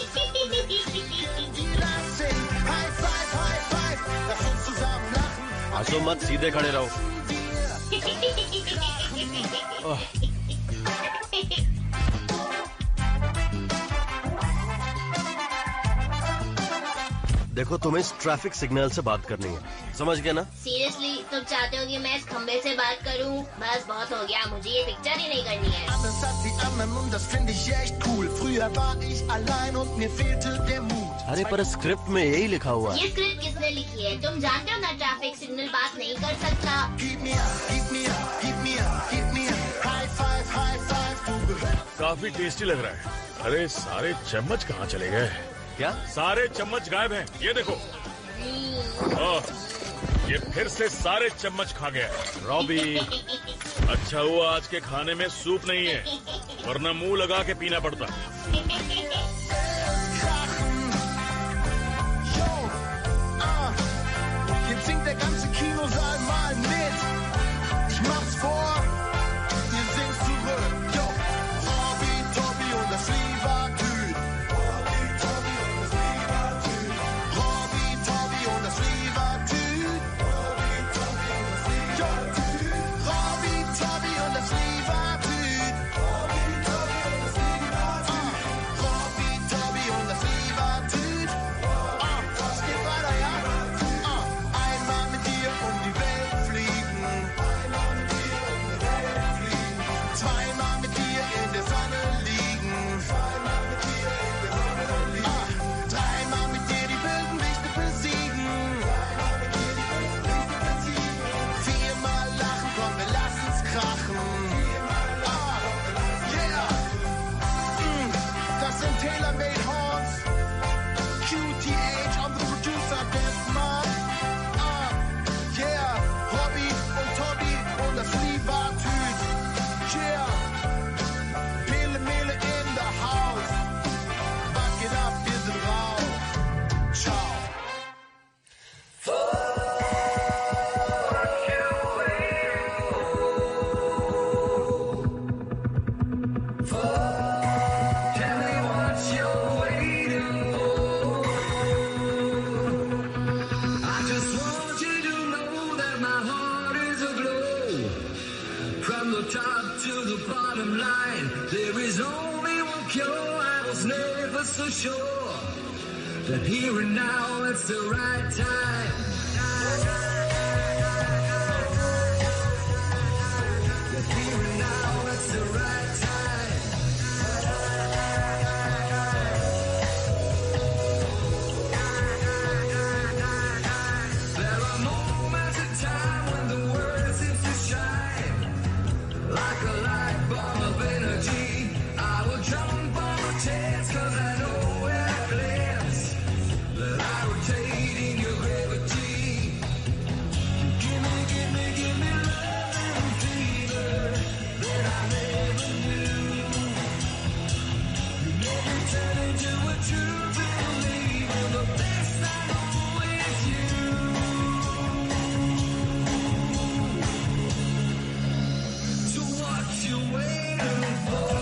wir das hin. High five, lass uns zusammen lachen. हंसो मत, सीधे खड़े रहो। देखो तुम्हें इस ट्रैफिक सिग्नल से बात करनी है, समझ गए ना? सीरियसली तुम चाहते हो कि मैं इस खंबे से बात करूं? बस बहुत हो गया, मुझे ये पिक्चर ही नहीं करनी है। अरे पर स्क्रिप्ट में यही लिखा हुआ है। ये स्क्रिप्ट किसने लिखी है? तुम जानते हो ना ट्रैफिक सिग्नल बात नहीं कर सकता। काफी टेस्टी लग रहा है। अरे सारे चम्मच कहाँ चले गए? क्या? सारे चम्मच गायब हैं। ये देखो। ये फिर से सारे चम्मच खा गया है। रॉबी, अच्छा हुआ आज के खाने में सूप नहीं है, वरना मुंह लगा के पीना पड़ता। That here and now it's the right time. That here and now it's the right time. There are moments in time when the world seems to shine like a light bulb of energy. I will jump on the chance 'cause I know that I rotate in your gravity. Give me love and fever that I never knew. You make me turn into a true believer. The best I know is you. So what you waiting for?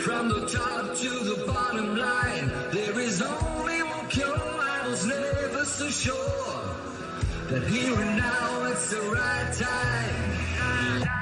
From the top to the bottom line, there is only one cure. I was never so sure that here and now it's the right time.